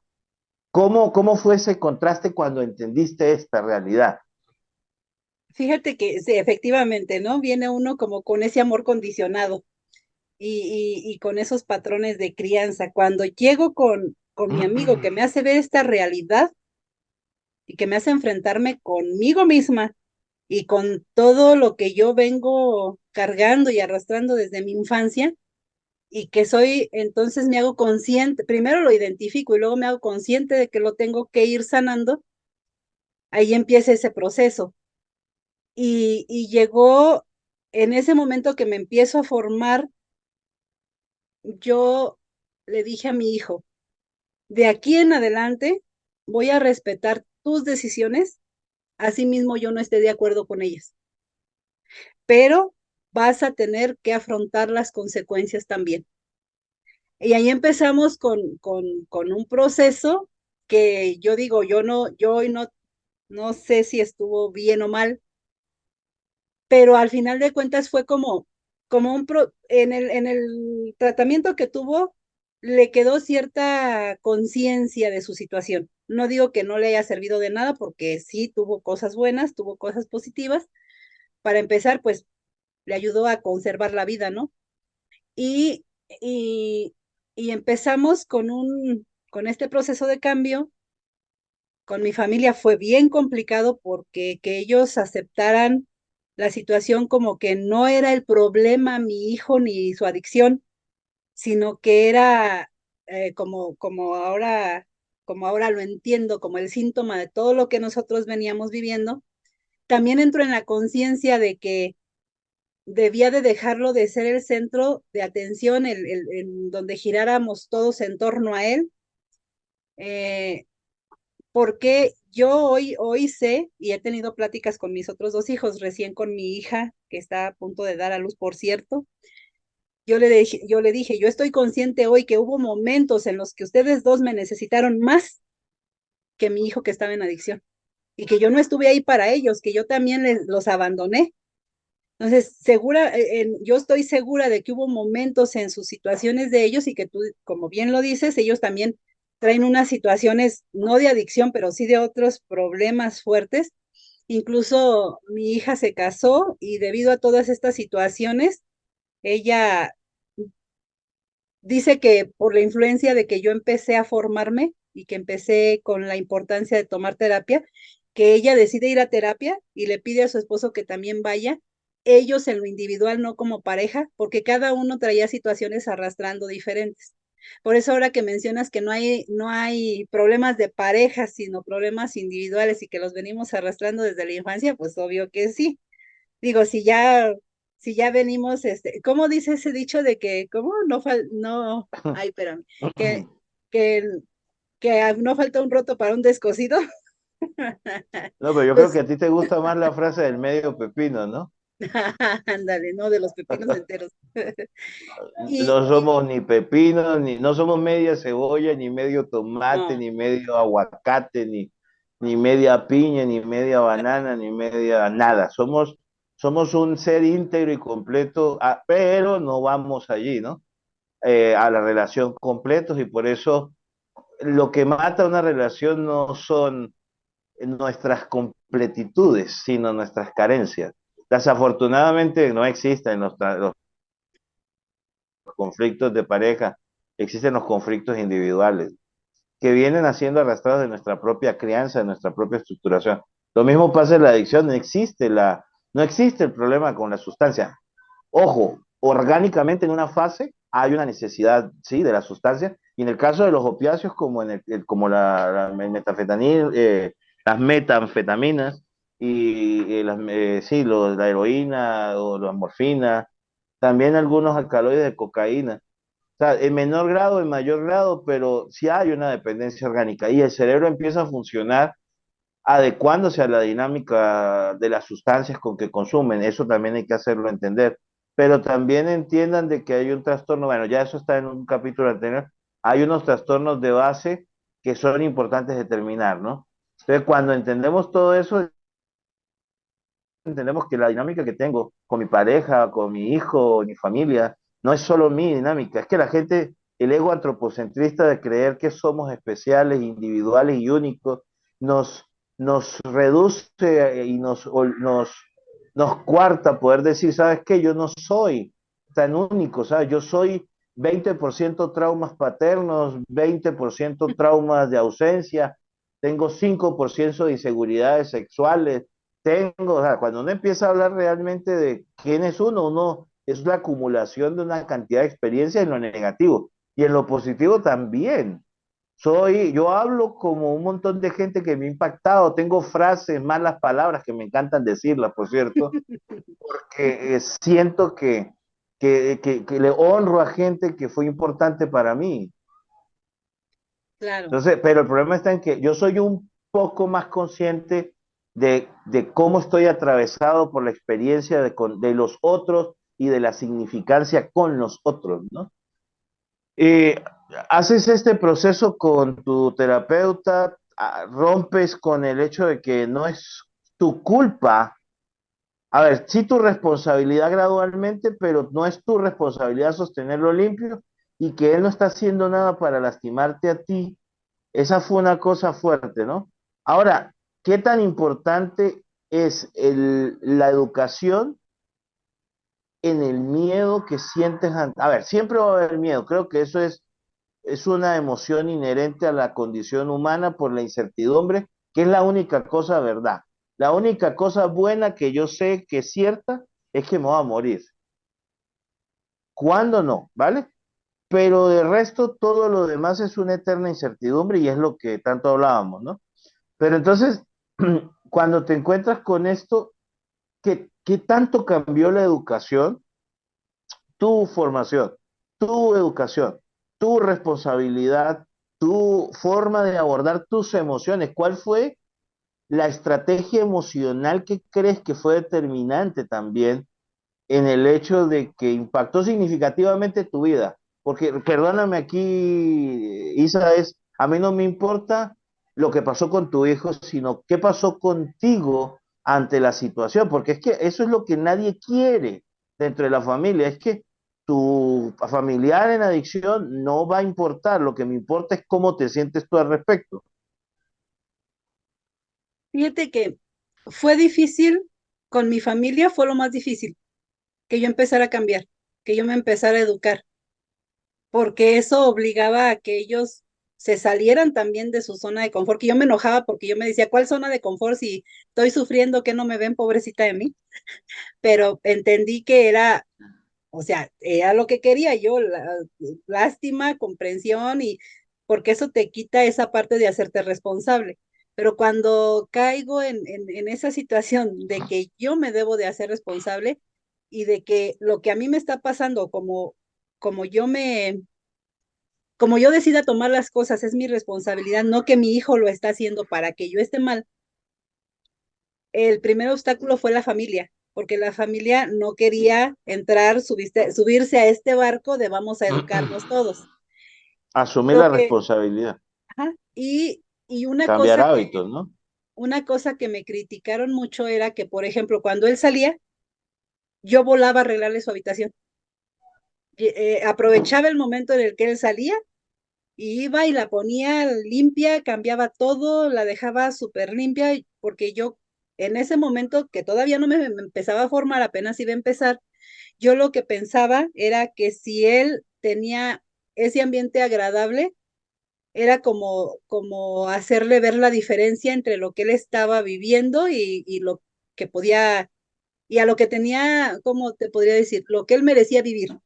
¿Cómo fue ese contraste cuando entendiste esta realidad? Fíjate que sí, efectivamente, ¿no? Viene uno como con ese amor condicionado y con esos patrones de crianza. Cuando llego con mi amigo que me hace ver esta realidad y que me hace enfrentarme conmigo misma y con todo lo que yo vengo cargando y arrastrando desde mi infancia, y que soy, entonces me hago consciente, primero lo identifico y luego me hago consciente de que lo tengo que ir sanando, ahí empieza ese proceso. Y llegó en ese momento que me empiezo a formar, yo le dije a mi hijo, de aquí en adelante voy a respetar tus decisiones, así mismo yo no esté de acuerdo con ellas, pero vas a tener que afrontar las consecuencias también. Y ahí empezamos con un proceso que yo digo, yo hoy no sé si estuvo bien o mal, pero al final de cuentas fue como en el tratamiento que tuvo, le quedó cierta conciencia de su situación. No digo que no le haya servido de nada, porque sí tuvo cosas buenas, tuvo cosas positivas. Para empezar, pues le ayudó a conservar la vida, ¿no? Y, y, y empezamos con este proceso de cambio. Con mi familia fue bien complicado porque que ellos aceptaran la situación como que no era el problema mi hijo ni su adicción, sino que era como ahora lo entiendo, como el síntoma de todo lo que nosotros veníamos viviendo. También entro en la conciencia debía de dejarlo de ser el centro de atención, en donde giráramos todos en torno a él, eh, porque yo hoy sé, y he tenido pláticas con mis otros dos hijos, recién con mi hija, que está a punto de dar a luz, por cierto, yo le dije, yo estoy consciente hoy que hubo momentos en los que ustedes dos me necesitaron más que mi hijo que estaba en adicción, y que yo no estuve ahí para ellos, que yo también los abandoné. Entonces, yo estoy segura de que hubo momentos en sus situaciones de ellos y que tú, como bien lo dices, ellos también traen unas situaciones, no de adicción, pero sí de otros problemas fuertes. Incluso mi hija se casó y debido a todas estas situaciones, ella dice que por la influencia de que yo empecé a formarme y que empecé con la importancia de tomar terapia, que ella decide ir a terapia y le pide a su esposo que también vaya, ellos en lo individual, no como pareja, porque cada uno traía situaciones arrastrando diferentes. Por eso ahora que mencionas que no hay problemas de pareja, sino problemas individuales y que los venimos arrastrando desde la infancia, pues obvio que sí. Digo, si ya venimos, ¿cómo dice ese dicho de que, cómo no, ay, espérame, que, que, que no falta un roto para un descosido? No, pero yo creo que Pues, a ti te gusta más la frase del medio pepino, ¿no? ándale, no, de los pepinos enteros. Y, No somos ni pepinos, no somos media cebolla, ni medio tomate, no, ni medio aguacate, ni media piña, ni media banana, ni media nada. Somos un ser íntegro y completo, pero no vamos allí, ¿no? A la relación completos y por eso lo que mata una relación no son nuestras completitudes, sino nuestras carencias. Desafortunadamente no existen los conflictos de pareja, existen los conflictos individuales que vienen haciendo arrastrados de nuestra propia crianza, de nuestra propia estructuración. Lo mismo pasa en la adicción, no existe el problema con la sustancia. Ojo, orgánicamente en una fase hay una necesidad, sí, de la sustancia, y en el caso de los opiáceos, como, como el metafetanil, las metanfetaminas, sí, la heroína o la morfina, también algunos alcaloides de cocaína. O sea, en menor grado, en mayor grado, pero sí hay una dependencia orgánica y el cerebro empieza a funcionar adecuándose a la dinámica de las sustancias con que consumen. Eso también hay que hacerlo entender. Pero también entiendan de que hay un trastorno, bueno, ya eso está en un capítulo anterior, hay unos trastornos de base que son importantes determinar, ¿no? Entonces, cuando entendemos todo eso, entendemos que la dinámica que tengo con mi pareja, con mi hijo, mi familia, no es solo mi dinámica, es que la gente, el ego antropocentrista de creer que somos especiales, individuales y únicos, nos, nos reduce y nos cuarta poder decir, ¿sabes qué? Yo no soy tan único, ¿sabes? Yo soy 20% traumas paternos, 20% traumas de ausencia, tengo 5% de inseguridades sexuales, o sea, cuando uno empieza a hablar realmente de quién es uno es la acumulación de una cantidad de experiencias en lo negativo y en lo positivo también. Yo hablo como un montón de gente que me ha impactado, tengo frases, malas palabras que me encantan decirlas, por cierto, porque siento que le honro a gente que fue importante para mí. claro, Entonces, pero el problema está en que yo soy un poco más consciente de cómo estoy atravesado por la experiencia de los otros y de la significancia con los otros, ¿no? Eh, Haces este proceso con tu terapeuta, rompes con el hecho de que no es tu culpa. A ver, sí tu responsabilidad gradualmente, pero no es tu responsabilidad sostenerlo limpio y que él no está haciendo nada para lastimarte a ti. Esa fue una cosa fuerte, ¿no? Ahora, ¿qué tan importante es la educación en el miedo que sientes? A ver, siempre va a haber miedo. Creo que eso es una emoción inherente a la condición humana por la incertidumbre, que es la única cosa verdad. La única cosa buena que yo sé que es cierta es que me voy a morir. ¿Cuándo no? ¿Vale? Pero de resto, todo lo demás es una eterna incertidumbre y es lo que tanto hablábamos, ¿no? Pero entonces, cuando te encuentras con esto, ¿qué ¿qué tanto cambió la educación, tu formación, tu educación, tu responsabilidad, tu forma de abordar tus emociones? ¿Cuál fue la estrategia emocional que crees que fue determinante también en el hecho de que impactó significativamente tu vida? Porque, perdóname aquí, Isa, a mí no me importa lo que pasó con tu hijo, sino qué pasó contigo ante la situación, porque es que eso es lo que nadie quiere dentro de la familia, es que tu familiar en adicción no va a importar, lo que me importa es cómo te sientes tú al respecto. Fíjate que fue difícil, con mi familia fue lo más difícil, que yo empezara a cambiar, que yo me empezara a educar, porque eso obligaba a que ellos se salieran también de su zona de confort, que yo me enojaba porque yo me decía, ¿cuál zona de confort si estoy sufriendo, que no me ven, pobrecita de mí? Pero entendí que era, o sea, era lo que quería yo, lástima, comprensión, y porque eso te quita esa parte de hacerte responsable. Pero cuando caigo en esa situación de que yo me debo de hacer responsable y de que lo que a mí me está pasando, como yo me, como yo decida tomar las cosas, es mi responsabilidad, no que mi hijo lo está haciendo para que yo esté mal. El primer obstáculo fue la familia, porque la familia no quería entrar, subirse a este barco de vamos a educarnos todos. Asumir Lo la que, responsabilidad, ajá, y cambiar hábitos, ¿no? una cosa que me criticaron mucho era que, por ejemplo, cuando él salía, yo volaba a arreglarle su habitación. Aprovechaba el momento en el que él salía y iba y la ponía limpia, cambiaba todo, la dejaba súper limpia, porque yo en ese momento que todavía no me empezaba a formar, apenas iba a empezar, yo lo que pensaba era que si él tenía ese ambiente agradable, era como hacerle ver la diferencia entre lo que él estaba viviendo y lo que podía, y a lo que tenía, ¿cómo te podría decir? Lo que él merecía vivir.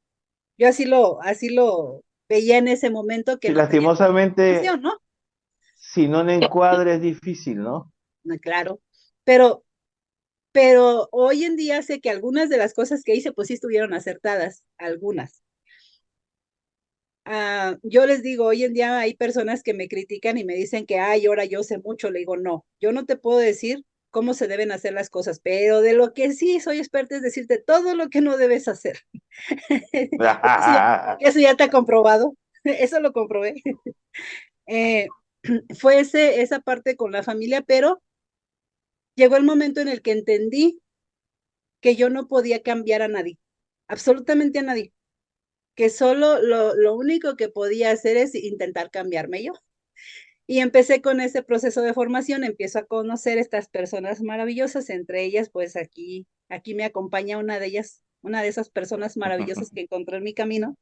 Yo así lo veía en ese momento que Sí, no tenía lastimosamente, información, ¿no? si no le encuadre es difícil, ¿no? No, claro, pero, pero hoy en día sé que algunas de las cosas que hice, pues sí estuvieron acertadas, algunas. Yo les digo, hoy en día hay personas que me critican y me dicen que, ay, ahora yo sé mucho. Le digo, no, yo no te puedo decir cómo se deben hacer las cosas, pero de lo que sí soy experta es decirte todo lo que no debes hacer. Porque eso ya está comprobado, eso lo comprobé. Eh, fue esa parte con la familia, pero llegó el momento en el que entendí que yo no podía cambiar a nadie, absolutamente a nadie, que solo lo único que podía hacer es intentar cambiarme yo. Y empecé con ese proceso de formación, empiezo a conocer estas personas maravillosas, entre ellas, pues aquí me acompaña una de ellas, una de esas personas maravillosas que encontré en mi camino,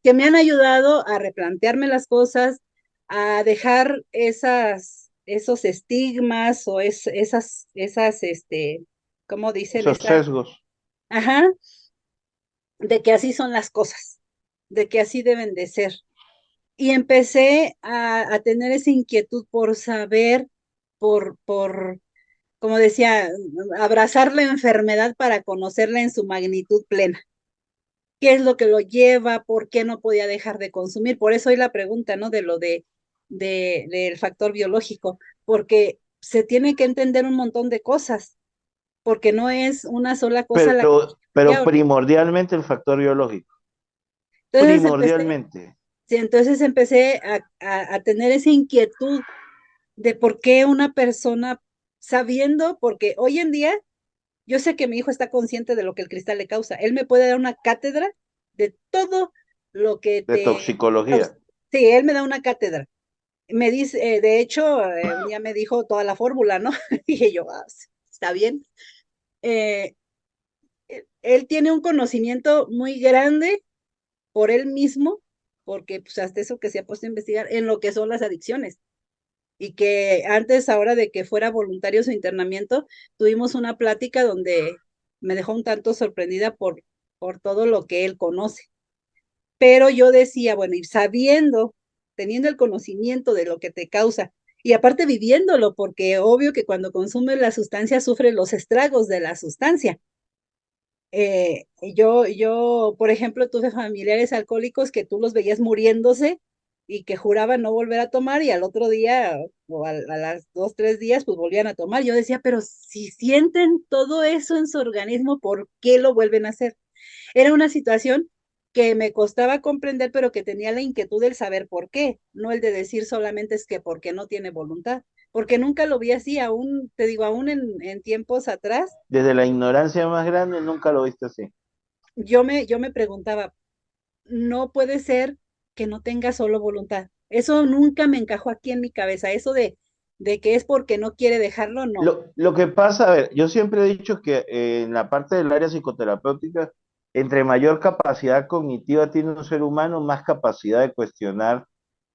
que me han ayudado a replantearme las cosas, a dejar esos estigmas o ¿cómo dicen? Esos sesgos. Ajá, de que así son las cosas, de que así deben de ser. Y empecé a tener esa inquietud por saber, como decía, abrazar la enfermedad para conocerla en su magnitud plena. ¿Qué es lo que lo lleva? ¿Por qué no podía dejar de consumir? Por eso hay la pregunta, ¿no? De lo del factor biológico, porque se tiene que entender un montón de cosas, porque no es una sola cosa la que nos cambia Pero ahorita. primordialmente el factor biológico. Entonces empecé, Primordialmente. sí, entonces empecé a tener esa inquietud de por qué una persona, sabiendo, porque hoy en día yo sé que mi hijo está consciente de lo que el cristal le causa. Él me puede dar una cátedra de todo lo que De te causa. toxicología. Sí, él me da una cátedra. Me dice, de hecho, un día me dijo toda la fórmula, ¿no? Y dije yo, sí, está bien. Eh, él tiene un conocimiento muy grande por él mismo, porque pues hasta eso que se ha puesto a investigar en lo que son las adicciones. Y que antes, ahora de que fuera voluntario su internamiento, tuvimos una plática donde me dejó un tanto sorprendida por todo lo que él conoce. Pero yo decía, bueno, y sabiendo, teniendo el conocimiento de lo que te causa, y aparte viviéndolo, porque obvio que cuando consumes la sustancia sufres los estragos de la sustancia. Por ejemplo, tuve familiares alcohólicos que tú los veías muriéndose y que juraban no volver a tomar y al otro día o a las 2, 3 días pues volvían a tomar. Yo decía, pero si sienten todo eso en su organismo, ¿por qué lo vuelven a hacer? Era una situación que me costaba comprender, pero que tenía la inquietud del saber por qué, no el de decir solamente es que porque no tiene voluntad, porque nunca lo vi así, aún, te digo, aún en tiempos atrás, Desde la ignorancia más grande nunca lo viste así. yo me preguntaba, no puede ser que no tenga solo voluntad. Eso nunca me encajó aquí en mi cabeza, eso de que es porque no quiere dejarlo, no. Lo que pasa, a ver, yo siempre he dicho que en la parte del área psicoterapéutica, entre mayor capacidad cognitiva tiene un ser humano, más capacidad de cuestionar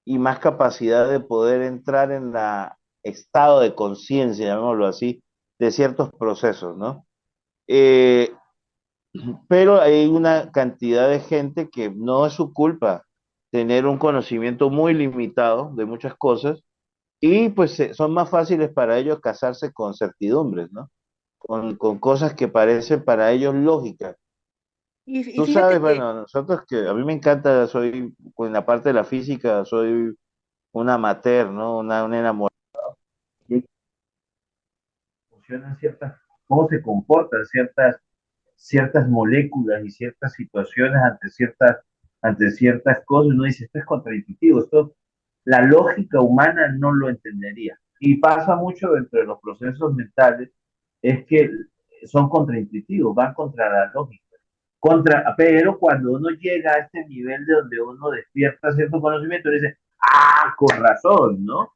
y más capacidad de poder entrar en la estado de conciencia, llamémoslo así, de ciertos procesos, ¿no? Eh, pero hay una cantidad de gente que no es su culpa tener un conocimiento muy limitado de muchas cosas y pues son más fáciles para ellos casarse con certidumbres, ¿no? Con cosas que parecen para ellos lógicas. Y Tú fíjate sabes, que, bueno, nosotros que a mí me encanta, soy, en la parte de la física, soy un amateur, ¿no? Un enamorado. Y funcionan ciertas, cómo se comportan ciertas moléculas y ciertas situaciones ante ciertas cosas. Uno dice, esto es contraintuitivo, esto la lógica humana no lo entendería. Y pasa mucho dentro de los procesos mentales, es que son contraintuitivos, van contra la lógica. Pero cuando uno llega a este nivel de donde uno despierta cierto conocimiento, dice, ah, con razón, ¿no?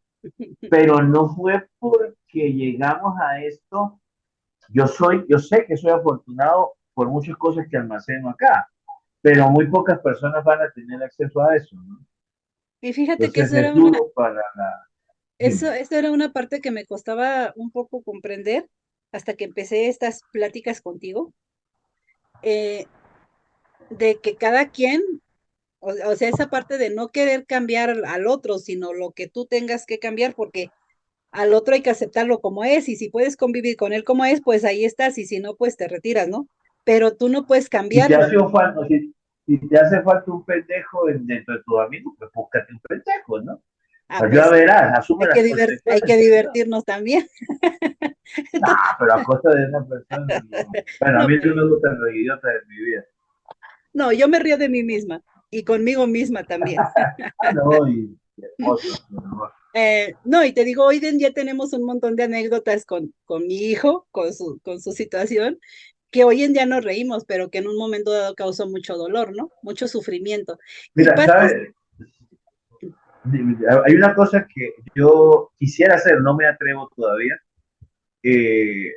Pero no fue porque llegamos a esto. Yo sé que soy afortunado por muchas cosas que almaceno acá, pero muy pocas personas van a tener acceso a eso, ¿no? y fíjate que Entonces es duro para la... Dime. eso era una parte que me costaba un poco comprender hasta que empecé estas pláticas contigo, eh, de que cada quien, o sea, esa parte de no querer cambiar al otro, sino lo que tú tengas que cambiar, porque al otro hay que aceptarlo como es, y si puedes convivir con él como es, pues ahí estás, y si no, pues te retiras, ¿no? Pero tú no puedes Si te cambiarlo. hace falta, si te hace falta un pendejo dentro de tus amigos, pues búscate un pendejo, ¿no? Ah, Pues ya pues verás, asume las hay que consecuencias, ¿no? divertirnos también. Nah, pero a costa de una persona, no. Bueno, a No, mí no pues, me gustan los idiotas de mi vida. no, yo me río de mí misma y conmigo misma también. Ah, no, y hermoso, hermoso. No, y te digo, hoy en día tenemos un montón de anécdotas con mi hijo, con su situación, que hoy en día nos reímos, pero que en un momento dado causó mucho dolor, ¿no? Mucho sufrimiento. Y Mira, pasas, ¿sabes? Hay una cosa que yo quisiera hacer, no me atrevo todavía. eh,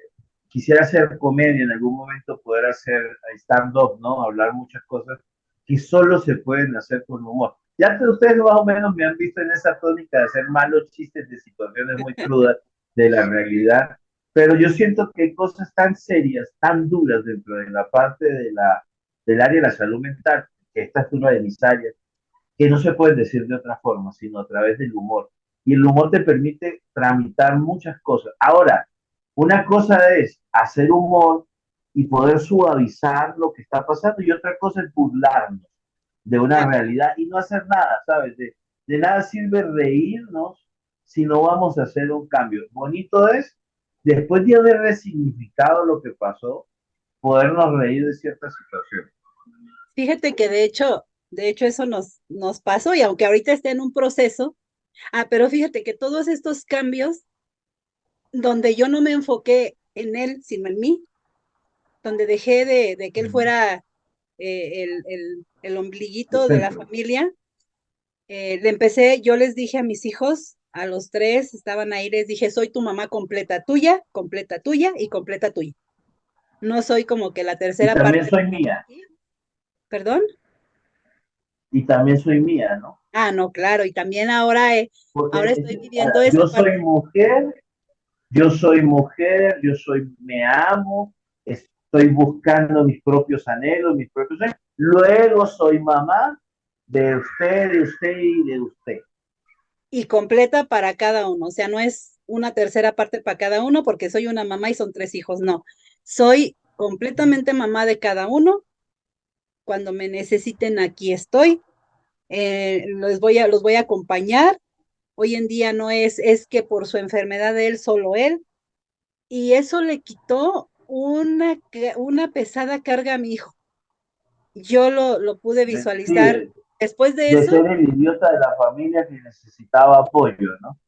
Quisiera hacer comedia en algún momento, poder hacer stand-up, ¿no? Hablar muchas cosas que solo se pueden hacer con humor. Ya que ustedes más o menos me han visto en esa tónica de hacer malos chistes de situaciones muy crudas de la realidad, pero yo siento que hay cosas tan serias, tan duras dentro de la parte del área de la salud mental, que esta es una de mis áreas, que no se puede decir de otra forma, sino a través del humor. Y el humor te permite tramitar muchas cosas. Ahora, una cosa es hacer humor y poder suavizar lo que está pasando y otra cosa es burlarnos de una ah, realidad y no hacer nada, ¿sabes? De nada sirve reírnos si no vamos a hacer un cambio. Bonito es, después de haber resignificado lo que pasó, podernos reír de ciertas situaciones. fíjate que de hecho eso nos pasó y aunque ahorita esté en un proceso, pero fíjate que todos estos cambios donde yo no me enfoqué en él, sino en mí, donde dejé de que él fuera el ombliguito de la Centro. familia, yo les dije a mis hijos, a los tres, estaban ahí, les dije, soy tu mamá completa tuya y completa tuya. No soy como que la Y tercera también parte de soy mía. aquí, ¿perdón? Y también soy mía, ¿no? Ah, no, claro, y también ahora Porque estoy viviendo esa yo soy parte. mujer, me amo, estoy buscando mis propios anhelos, mis propios sueños. Luego soy mamá de usted y de usted. Y completa para cada uno, o sea, no es una tercera parte para cada uno porque soy una mamá y son tres hijos, no. Soy completamente mamá de cada uno. Cuando me necesiten, aquí estoy. Los voy a acompañar. Hoy en día no es que por su enfermedad de él, solo él. Y eso le quitó una pesada carga a mi hijo. Yo lo pude Sí, visualizar. Después de de eso, ser el idiota de la familia que necesitaba apoyo, ¿no?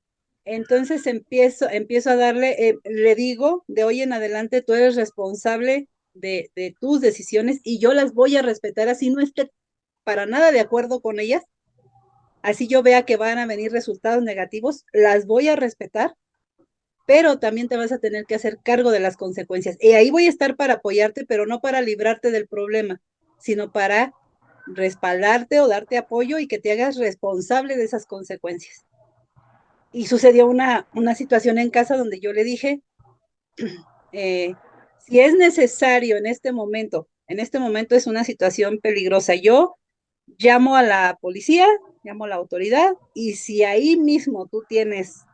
entonces empiezo a darle, le digo, de hoy en adelante tú eres responsable de tus decisiones y yo las voy a respetar, así no esté para nada de acuerdo con ellas, así yo vea que van a venir resultados negativos, las voy a respetar, pero también te vas a tener que hacer cargo de las consecuencias. Y ahí voy a estar para apoyarte, pero no para librarte del problema, sino para respaldarte o darte apoyo y que te hagas responsable de esas consecuencias. Y sucedió una situación en casa donde yo le dije, eh, si es necesario en este momento es una situación peligrosa, yo llamo a la policía, llamo a la autoridad, y si ahí mismo tú tienes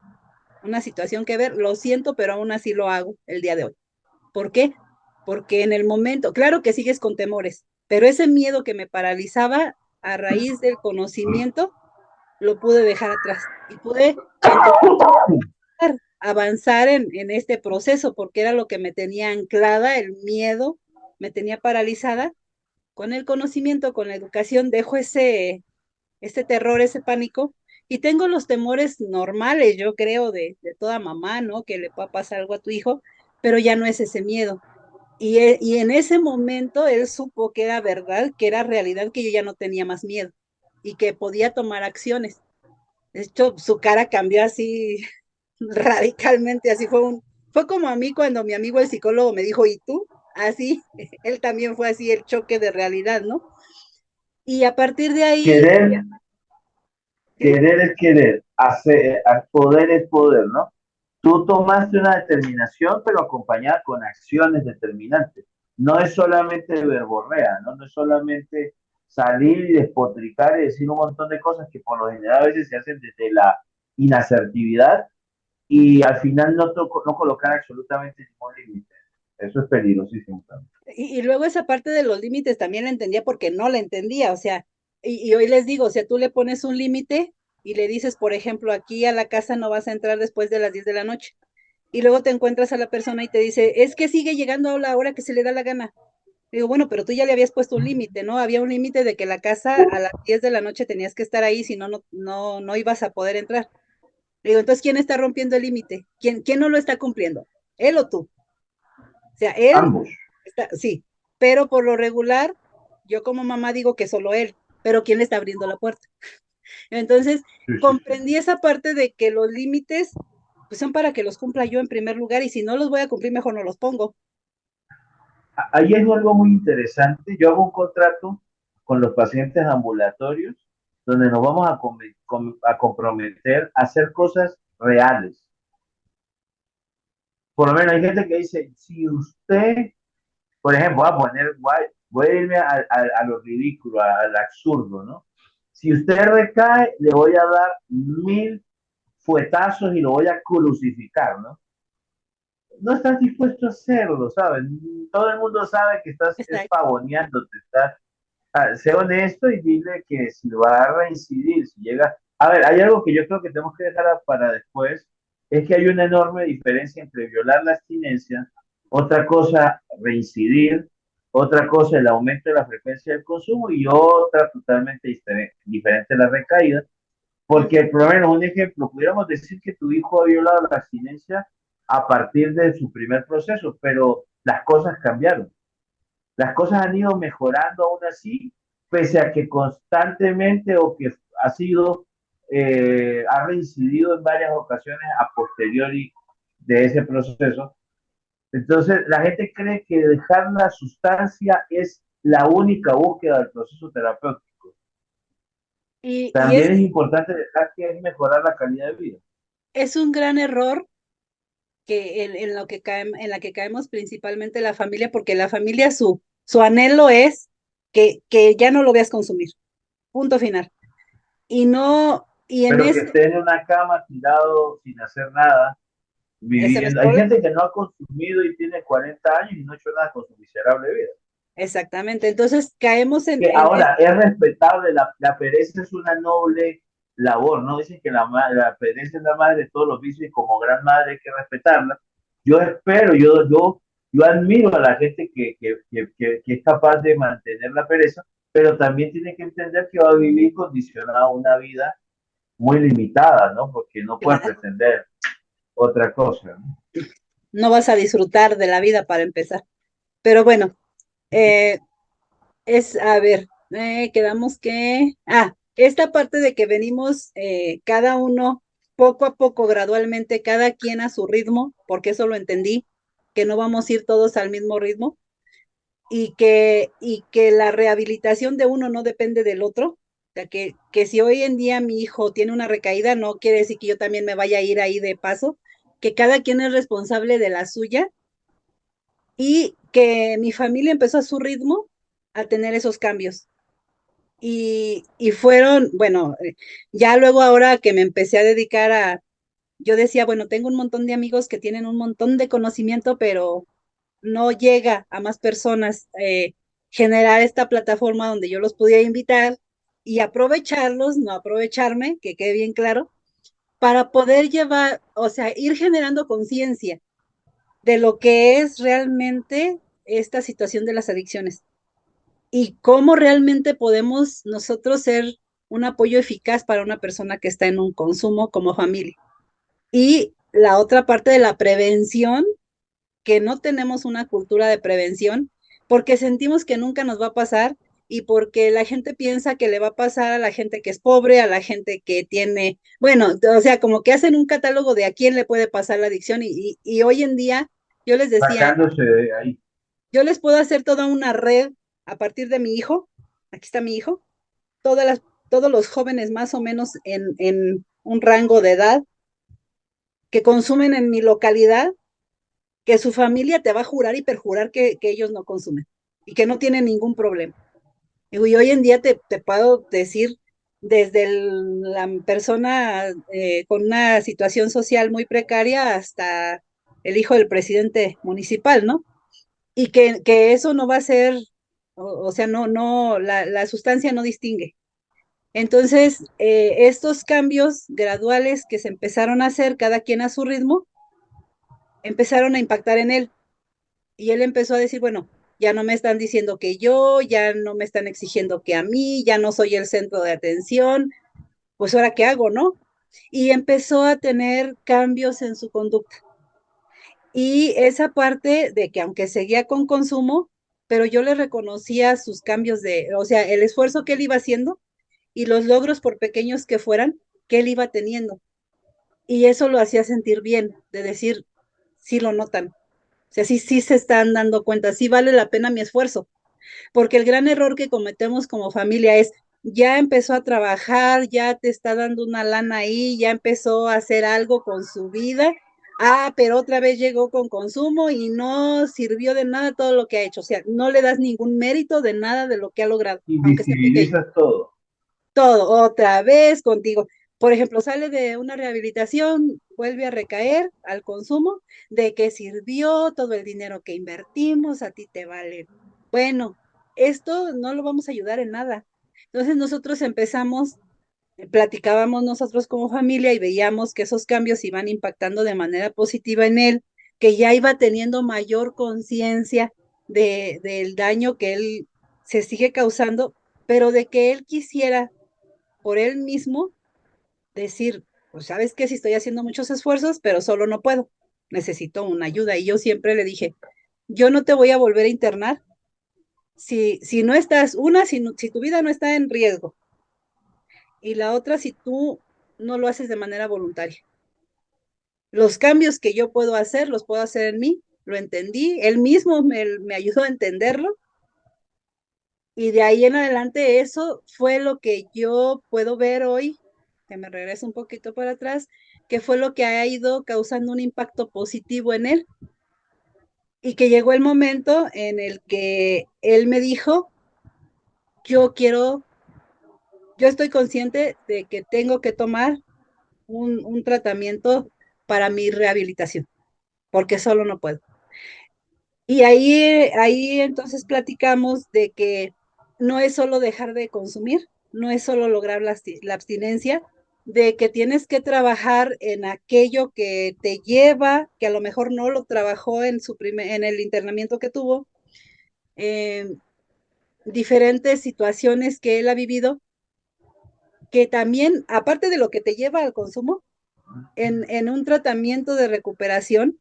una situación que ver, lo siento, pero aún así lo hago el día de hoy. ¿Por qué? Porque en el momento, claro que sigues con temores, pero ese miedo que me paralizaba a raíz del conocimiento, lo pude dejar atrás y pude entonces avanzar en este proceso, porque era lo que me tenía anclada, el miedo, me tenía paralizada. Con el conocimiento, con la educación, dejo ese terror, ese pánico, y tengo los temores normales, yo creo, de toda mamá, ¿no? Que le pueda pasar algo a tu hijo, pero ya no es ese miedo. Y en ese momento él supo que era verdad, que era realidad, que yo ya no tenía más miedo y que podía tomar acciones. De hecho, su cara cambió así radicalmente, así fue como a mí cuando mi amigo el psicólogo me dijo, ¿y tú? Así, él también fue así el choque de realidad, ¿no? Y a partir de ahí, Querer, ¿sí? querer es querer, poder es poder, ¿no? Tú tomaste una determinación, pero acompañada con acciones determinantes. No es solamente verborrea, ¿no? No es solamente salir y despotricar y decir un montón de cosas que por lo general a veces se hacen desde la inasertividad y al final no colocar absolutamente ningún límite. Eso es peligrosísimo también. Y luego esa parte de los límites también la entendía porque no la entendía, o sea, y hoy les digo, o sea, tú le pones un límite y le dices, por ejemplo, aquí a la casa no vas a entrar después de las 10 de la noche. Y luego te encuentras a la persona y te dice, es que sigue llegando a la hora que se le da la gana. Digo, bueno, pero tú ya le habías puesto un límite, ¿no? Había un límite de que la casa a las 10 de la noche tenías que estar ahí, si no, no ibas a poder entrar. Digo, entonces, ¿quién está rompiendo el límite? ¿Quién no lo está cumpliendo? ¿Él o tú? O sea, él Ambos. está, sí, pero por lo regular, yo como mamá digo que solo él, pero ¿quién le está abriendo la puerta? Entonces, Sí, sí, sí. comprendí esa parte de que los límites, pues son para que los cumpla yo en primer lugar, y si no los voy a cumplir, mejor no los pongo. Ahí hay algo muy interesante. Yo hago un contrato con los pacientes ambulatorios donde nos vamos a comprometer a hacer cosas reales. Por lo menos hay gente que dice, si usted, por ejemplo, voy a irme a lo ridículo, al absurdo, ¿no? Si usted recae, le voy a dar 1000 fuetazos y lo voy a crucificar, ¿no? No estás dispuesto a hacerlo, ¿sabes? Todo el mundo sabe que estás Exacto. pavoneándote, sé honesto y dile que si va a reincidir, si llega... A ver, hay algo que yo creo que tenemos que dejar para después, es que hay una enorme diferencia entre violar la abstinencia, otra cosa reincidir, otra cosa el aumento de la frecuencia del consumo y otra totalmente diferente la recaída. Porque, por lo menos, un ejemplo, pudiéramos decir que tu hijo ha violado la abstinencia a partir de su primer proceso, pero las cosas cambiaron. Las cosas han ido mejorando aún así, pese a que constantemente o que ha reincidido en varias ocasiones a posteriori de ese proceso. Entonces, la gente cree que dejar la sustancia es la única búsqueda del proceso terapéutico. Y También es importante dejar que es mejorar la calidad de vida. es un gran error que en lo que en la que caemos principalmente la familia, porque la familia su anhelo es que ya no lo veas consumir, punto final. Y no, y en Pero que ese, esté en una cama tirado sin hacer nada, Ese no es Hay problema. gente que no ha consumido y tiene 40 años y no ha hecho nada con su miserable vida. Exactamente. Entonces caemos Que ahora es respetable, la pereza es una noble labor, ¿no? Dicen que la pereza es la madre de todos los vicios y como gran madre hay que respetarla. Yo espero, yo admiro a la gente que es capaz de mantener la pereza, pero también tiene que entender que va a vivir condicionado a una vida muy limitada, ¿no? Porque no puede claro, pretender otra cosa, ¿no? no vas a disfrutar de la vida para empezar. Pero bueno, eh, a ver, quedamos que, esta parte de que venimos cada uno poco a poco, gradualmente, cada quien a su ritmo, porque eso lo entendí, que no vamos a ir todos al mismo ritmo y que la rehabilitación de uno no depende del otro. O sea, que si hoy en día mi hijo tiene una recaída, no quiere decir que yo también me vaya a ir ahí de paso, que cada quien es responsable de la suya y que mi familia empezó a su ritmo a tener esos cambios. Y fueron, bueno, ya luego ahora que me empecé a dedicar yo decía, bueno, tengo un montón de amigos que tienen un montón de conocimiento, pero no llega a más personas generar esta plataforma donde yo los pudiera invitar y aprovecharlos, no aprovecharme, que quede bien claro, para poder llevar, o sea, ir generando conciencia de lo que es realmente esta situación de las adicciones y cómo realmente podemos nosotros ser un apoyo eficaz para una persona que está en un consumo como familia. Y la otra parte de la prevención, que no tenemos una cultura de prevención, porque sentimos que nunca nos va a pasar y porque la gente piensa que le va a pasar a la gente que es pobre, a la gente que tiene, bueno, o sea, como que hacen un catálogo de a quién le puede pasar la adicción y hoy en día yo les decía, Sacándose de ahí. yo les puedo hacer toda una red a partir de mi hijo, aquí está mi hijo, todas las, todos los jóvenes más o menos en un rango de edad que consumen en mi localidad, que su familia te va a jurar y perjurar que ellos no consumen y que no tienen ningún problema. Y hoy en día te puedo decir, desde la persona con una situación social muy precaria hasta el hijo del presidente municipal, ¿no? Y que eso no va a ser, o sea, no, la sustancia no distingue. Entonces, estos cambios graduales que se empezaron a hacer, cada quien a su ritmo, empezaron a impactar en él. Y él empezó a decir, bueno, ya no me están diciendo que yo, ya no me están exigiendo que a mí, ya no soy el centro de atención, pues ahora qué hago, ¿no? Y empezó a tener cambios en su conducta. Y esa parte de que aunque seguía con consumo, pero yo le reconocía sus cambios o sea, el esfuerzo que él iba haciendo y los logros por pequeños que fueran, que él iba teniendo. Y eso lo hacía sentir bien, de decir, sí lo notan. O sea, sí se están dando cuenta, sí vale la pena mi esfuerzo, porque el gran error que cometemos como familia es, ya empezó a trabajar, ya te está dando una lana ahí, ya empezó a hacer algo con su vida, pero otra vez llegó con consumo y no sirvió de nada todo lo que ha hecho, o sea, no le das ningún mérito de nada de lo que ha logrado, aunque sea pequeño. Invisibilizas todo. Todo, otra vez contigo. Por ejemplo, sale de una rehabilitación, vuelve a recaer al consumo, de que sirvió todo el dinero que invertimos, a ti te vale. Bueno, esto no lo vamos a ayudar en nada. Entonces nosotros empezamos, platicábamos nosotros como familia y veíamos que esos cambios iban impactando de manera positiva en él, que ya iba teniendo mayor conciencia del daño que él se sigue causando, pero de que él quisiera por él mismo decir, pues sabes que si estoy haciendo muchos esfuerzos, pero solo no puedo, necesito una ayuda. Y yo siempre le dije, yo no te voy a volver a internar si no estás, si tu vida no está en riesgo, y la otra, si tú no lo haces de manera voluntaria. Los cambios que yo puedo hacer, los puedo hacer en mí, lo entendí, él mismo me ayudó a entenderlo, y de ahí en adelante eso fue lo que yo puedo ver hoy, que me regreso un poquito para atrás, que fue lo que ha ido causando un impacto positivo en él y que llegó el momento en el que él me dijo, yo quiero, yo estoy consciente de que tengo que tomar un tratamiento para mi rehabilitación. porque solo no puedo. Y ahí entonces platicamos de que no es solo dejar de consumir, no es solo lograr la abstinencia, de que tienes que trabajar en aquello que te lleva, que a lo mejor no lo trabajó en el internamiento que tuvo, eh, diferentes situaciones que él ha vivido, que también, aparte de lo que te lleva al consumo, en un tratamiento de recuperación,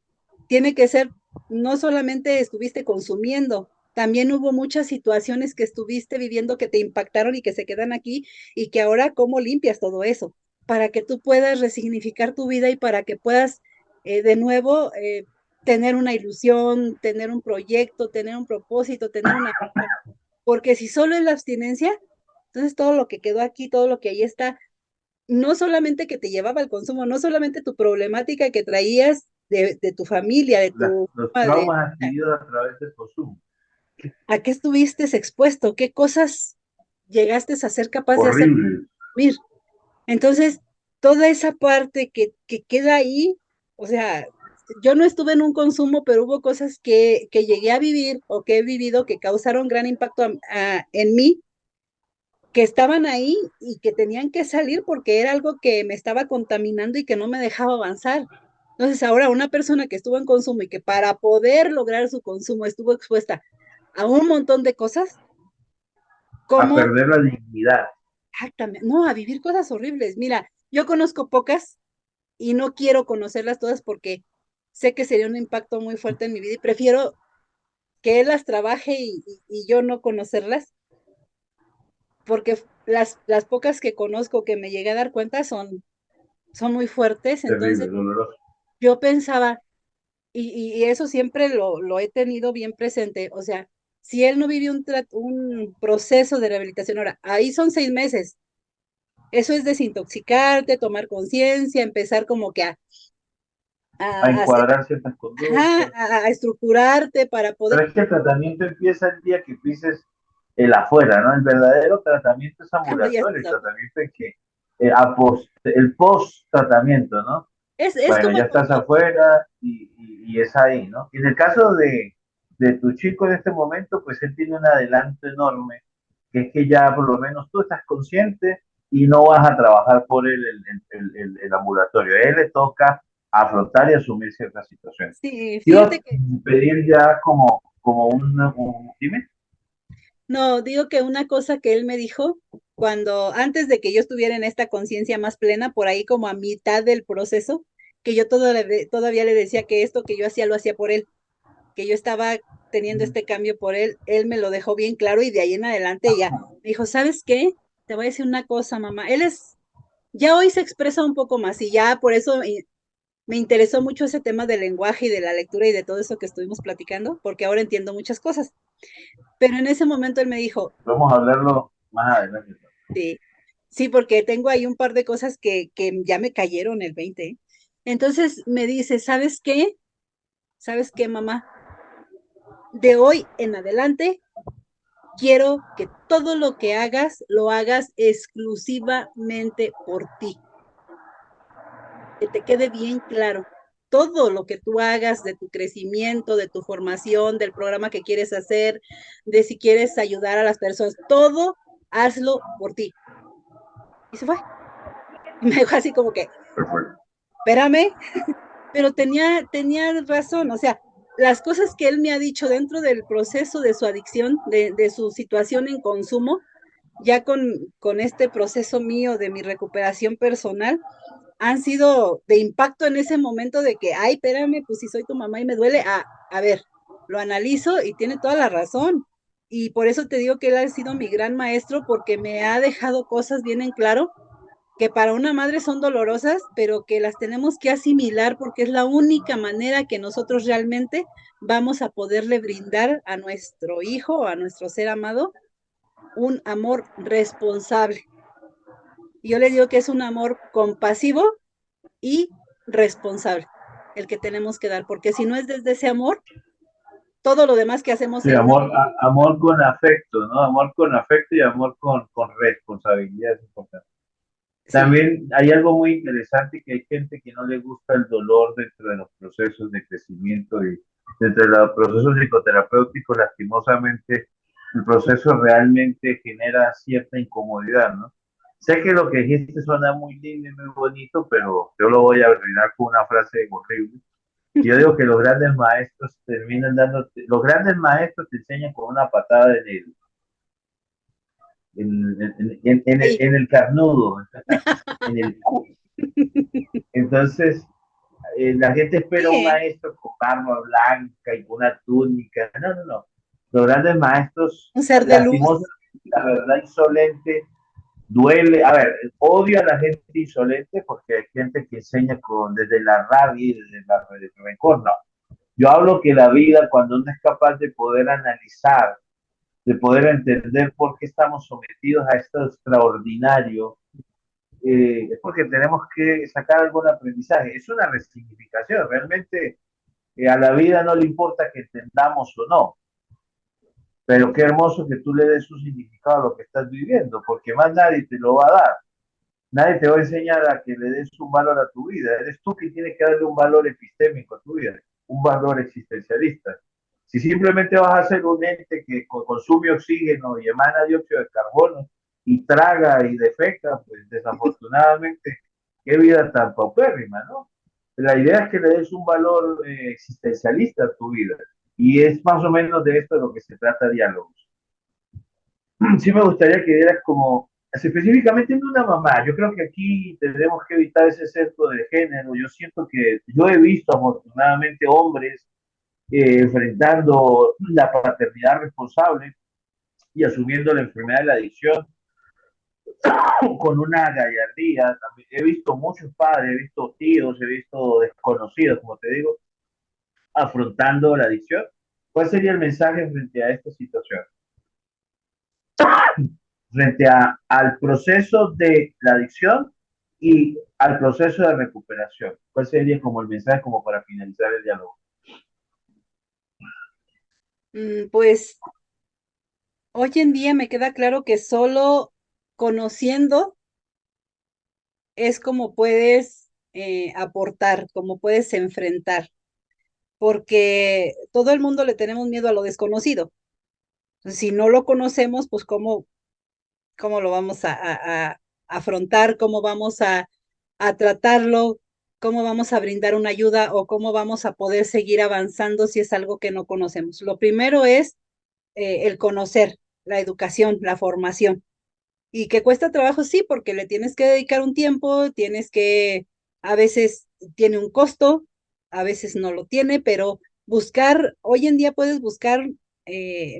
tiene que ser, no solamente estuviste consumiendo, también hubo muchas situaciones que estuviste viviendo que te impactaron y que se quedan aquí y que ahora cómo limpias todo eso para que tú puedas resignificar tu vida y para que puedas de nuevo tener una ilusión, tener un proyecto, tener un propósito, tener una meta. Porque si solo es la abstinencia, entonces todo lo que quedó aquí, todo lo que ahí está, no solamente que te llevaba al consumo, no solamente tu problemática que traías de tu familia, de tu Los forma de traumas adquiridos a través del consumo. a qué estuviste expuesto, qué cosas llegaste a ser capaz de hacer. Horrible. Entonces, toda esa parte que queda ahí, o sea, yo no estuve en un consumo, pero hubo cosas que llegué a vivir o que he vivido que causaron gran impacto en mí, que estaban ahí y que tenían que salir porque era algo que me estaba contaminando y que no me dejaba avanzar. Entonces, ahora una persona que estuvo en consumo y que para poder lograr su consumo estuvo expuesta a un montón de cosas, A ¿cómo? perder la dignidad. Exactamente, no, a vivir cosas horribles. Mira, yo conozco pocas y no quiero conocerlas todas porque sé que sería un impacto muy fuerte en mi vida y prefiero que él las trabaje y yo no conocerlas, porque las pocas que conozco que me llegué a dar cuenta son muy fuertes. Entonces Terrible, doloroso. yo pensaba, y eso siempre lo he tenido bien presente, o sea, si él no vivió un proceso de rehabilitación, ahora, ahí son 6 meses, eso es desintoxicarte, tomar conciencia, empezar como que A a hacer, encuadrar ciertas ajá, conductas. a estructurarte para poder. Pero es que el tratamiento empieza el día que pises el afuera, ¿no? El verdadero tratamiento es Cuando ya ambulatorio, estás el afuera. tratamiento es que el post-tratamiento, ¿no? Es Bueno, como ya estás cuando, afuera y es ahí, ¿no? Y en el caso de tu chico en este momento, pues él tiene un adelanto enorme, que es que ya por lo menos tú estás consciente y no vas a trabajar por el ambulatorio. A él le toca afrontar y asumir ciertas situaciones. sí, Quiero fíjate que, pedir ya como dime. no, digo que una cosa que él me dijo antes de que yo estuviera en esta conciencia más plena, por ahí como a mitad del proceso, que yo todavía le decía que esto que yo hacía lo hacía por él, que yo estaba teniendo este cambio por él me lo dejó bien claro y de ahí en adelante ya me dijo, ¿sabes qué? Te voy a decir una cosa, mamá. Ya hoy se expresa un poco más y ya por eso me interesó mucho ese tema del lenguaje y de la lectura y de todo eso que estuvimos platicando, porque ahora entiendo muchas cosas. Pero en ese momento él me dijo, Vamos a hablarlo más adelante. sí, sí, porque tengo ahí un par de cosas que ya me cayeron el 20. ¿Eh? Entonces me dice, ¿sabes qué? ¿Sabes qué, mamá? De hoy en adelante, quiero que todo lo que hagas, lo hagas exclusivamente por ti. Que te quede bien claro. Todo lo que tú hagas de tu crecimiento, de tu formación, del programa que quieres hacer, de si quieres ayudar a las personas, todo hazlo por ti. Y se fue. Y me dejó así como que, Perfecto. espérame, pero tenía razón, o sea, las cosas que él me ha dicho dentro del proceso de su adicción, de su situación en consumo, ya con este proceso mío de mi recuperación personal, han sido de impacto en ese momento de que, ay, espérame, pues si soy tu mamá y me duele, a ver, lo analizo y tiene toda la razón. Y por eso te digo que él ha sido mi gran maestro porque me ha dejado cosas bien en claro que para una madre son dolorosas, pero que las tenemos que asimilar porque es la única manera que nosotros realmente vamos a poderle brindar a nuestro hijo o a nuestro ser amado un amor responsable. Y yo le digo que es un amor compasivo y responsable el que tenemos que dar, porque si no es desde ese amor, todo lo demás que hacemos Sí, en amor, nombre, amor con afecto, ¿no? Amor con afecto y amor con responsabilidad es importante. Sí. También hay algo muy interesante, que hay gente que no le gusta el dolor dentro de los procesos de crecimiento y dentro de los procesos psicoterapéuticos, lastimosamente, el proceso realmente genera cierta incomodidad, ¿no? Sé que lo que dijiste suena muy lindo y muy bonito, pero yo lo voy a arruinar con una frase horrible. Yo digo que los grandes maestros terminan dándote, los grandes maestros te enseñan con una patada Ay. en el carnudo, en el entonces, la gente espera un Sí, maestro con barba blanca y con una túnica. No, no, no. Los grandes maestros, un ser de luz. lastimosamente, la verdad insolente, duele. A ver, odio a la gente insolente porque hay gente que enseña desde la rabia y desde desde el rencor. No. Yo hablo que la vida, cuando uno es capaz de poder analizar, de poder entender por qué estamos sometidos a esto extraordinario, es porque tenemos que sacar algún aprendizaje. Es una resignificación. Realmente a la vida no le importa que entendamos o no, pero qué hermoso que tú le des un significado a lo que estás viviendo, porque más nadie te lo va a dar. Nadie te va a enseñar a que le des un valor a tu vida. Eres tú quien tiene que darle un valor epistémico a tu vida, un valor existencialista. Si simplemente vas a ser un ente que consume oxígeno y emana dióxido de carbono y traga y defeca, pues desafortunadamente, qué vida tan paupérrima, ¿no? La idea es que le des un valor existencialista a tu vida. Y es más o menos de esto de lo que se trata Diálogos. Sí me gustaría que dieras como, específicamente en una mamá, yo creo que aquí tenemos que evitar ese sesgo de género. Yo siento que yo he visto afortunadamente hombres enfrentando la paternidad responsable y asumiendo la enfermedad de la adicción con una gallardía. También he visto muchos padres, he visto tíos, he visto desconocidos, como te digo, afrontando la adicción. ¿Cuál sería el mensaje frente a esta situación? Frente al proceso de la adicción y al proceso de recuperación. ¿Cuál sería como el mensaje como para finalizar el diálogo? Pues hoy en día me queda claro que solo conociendo es como puedes aportar, como puedes enfrentar, porque todo el mundo le tenemos miedo a lo desconocido. Si no lo conocemos, pues cómo lo vamos a afrontar, cómo vamos a tratarlo, cómo vamos a brindar una ayuda o cómo vamos a poder seguir avanzando si es algo que no conocemos. Lo primero es el conocer, la educación, la formación. Y que cuesta trabajo, sí, porque le tienes que dedicar un tiempo, a veces tiene un costo, a veces no lo tiene, pero hoy en día puedes buscar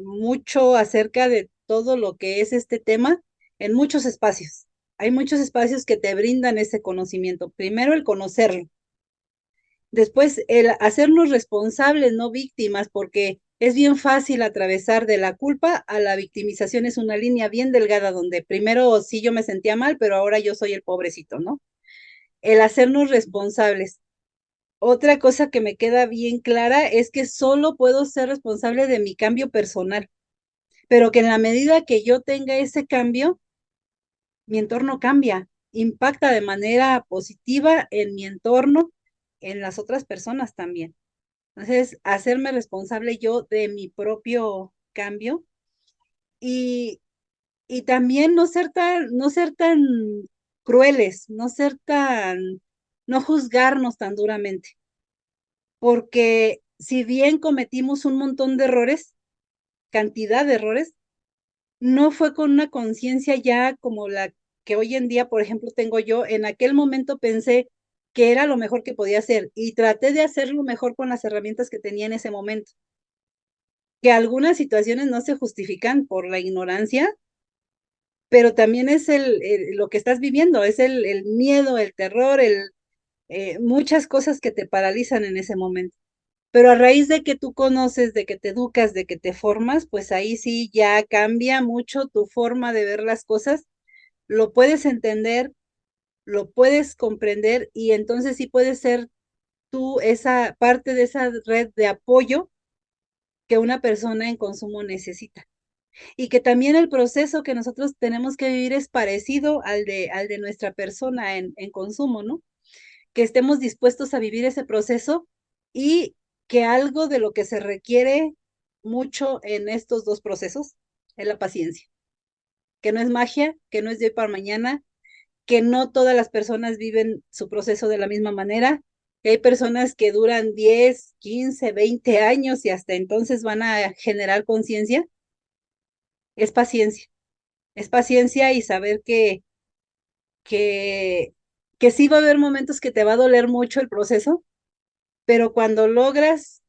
mucho acerca de todo lo que es este tema en muchos espacios. Hay muchos espacios que te brindan ese conocimiento. Primero el conocerlo, después el hacernos responsables, no víctimas, porque es bien fácil atravesar de la culpa a la victimización, es una línea bien delgada donde primero sí yo me sentía mal, pero ahora yo soy el pobrecito, ¿no? El hacernos responsables. Otra cosa que me queda bien clara es que solo puedo ser responsable de mi cambio personal, pero que en la medida que yo tenga ese cambio, mi entorno cambia, impacta de manera positiva en mi entorno, en las otras personas también. Entonces, hacerme responsable yo de mi propio cambio y, y también no ser tan crueles, no juzgarnos tan duramente, porque si bien cometimos un montón de errores, cantidad de errores, no fue con una conciencia ya como la que hoy en día, por ejemplo, tengo yo. En aquel momento pensé que era lo mejor que podía hacer y traté de hacerlo mejor con las herramientas que tenía en ese momento. Que algunas situaciones no se justifican por la ignorancia, pero también es lo que estás viviendo, es el miedo, el terror, muchas cosas que te paralizan en ese momento. Pero a raíz de que tú conoces, de que te educas, de que te formas, pues ahí sí ya cambia mucho tu forma de ver las cosas, lo puedes entender, lo puedes comprender y entonces sí puedes ser tú esa parte de esa red de apoyo que una persona en consumo necesita. y que también el proceso que nosotros tenemos que vivir es parecido al de nuestra persona en consumo, ¿no? Que estemos dispuestos a vivir ese proceso y que algo de lo que se requiere mucho en estos dos procesos es la paciencia, que no es magia, que no es de hoy para mañana, que no todas las personas viven su proceso de la misma manera, que hay personas que duran 10, 15, 20 años y hasta entonces van a generar conciencia. Es paciencia, es paciencia y saber que, que sí va a haber momentos que te va a doler mucho el proceso, pero cuando logras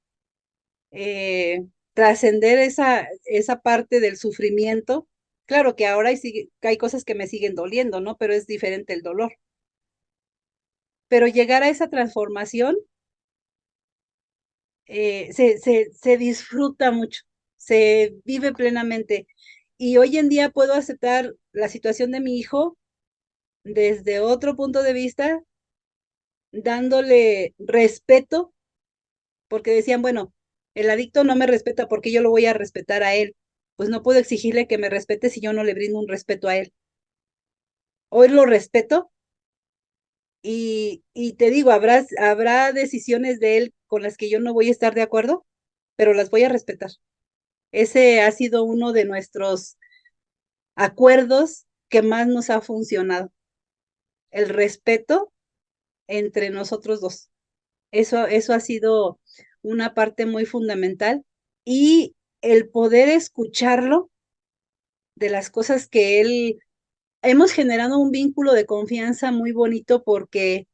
trascender esa parte del sufrimiento, claro que ahora que hay cosas que me siguen doliendo, ¿no? Pero es diferente el dolor. Pero llegar a esa transformación se disfruta mucho, se vive plenamente. Y hoy en día puedo aceptar la situación de mi hijo desde otro punto de vista, dándole respeto, porque decían, bueno, el adicto no me respeta porque yo lo voy a respetar a él. Pues no puedo exigirle que me respete si yo no le brindo un respeto a él. Hoy lo respeto y te digo, habrá decisiones de él con las que yo no voy a estar de acuerdo, pero las voy a respetar. Ese ha sido uno de nuestros acuerdos que más nos ha funcionado, el respeto entre nosotros dos. Eso ha sido una parte muy fundamental y el poder escucharlo de las cosas que él, hemos generado un vínculo de confianza muy bonito porque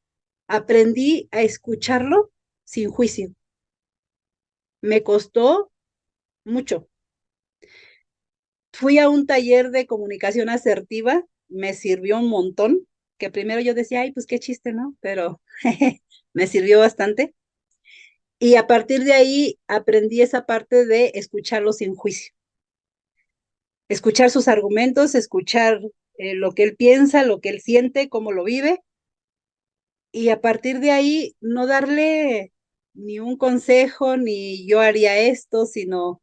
aprendí a escucharlo sin juicio. Me costó mucho. Fui a un taller de comunicación asertiva, me sirvió un montón, que primero yo decía, ay, pues qué chiste, ¿no? Pero me sirvió bastante. Y a partir de ahí aprendí esa parte de escucharlo sin juicio, escuchar sus argumentos, escuchar lo que él piensa, lo que él siente, cómo lo vive, y a partir de ahí no darle ni un consejo, ni yo haría esto, sino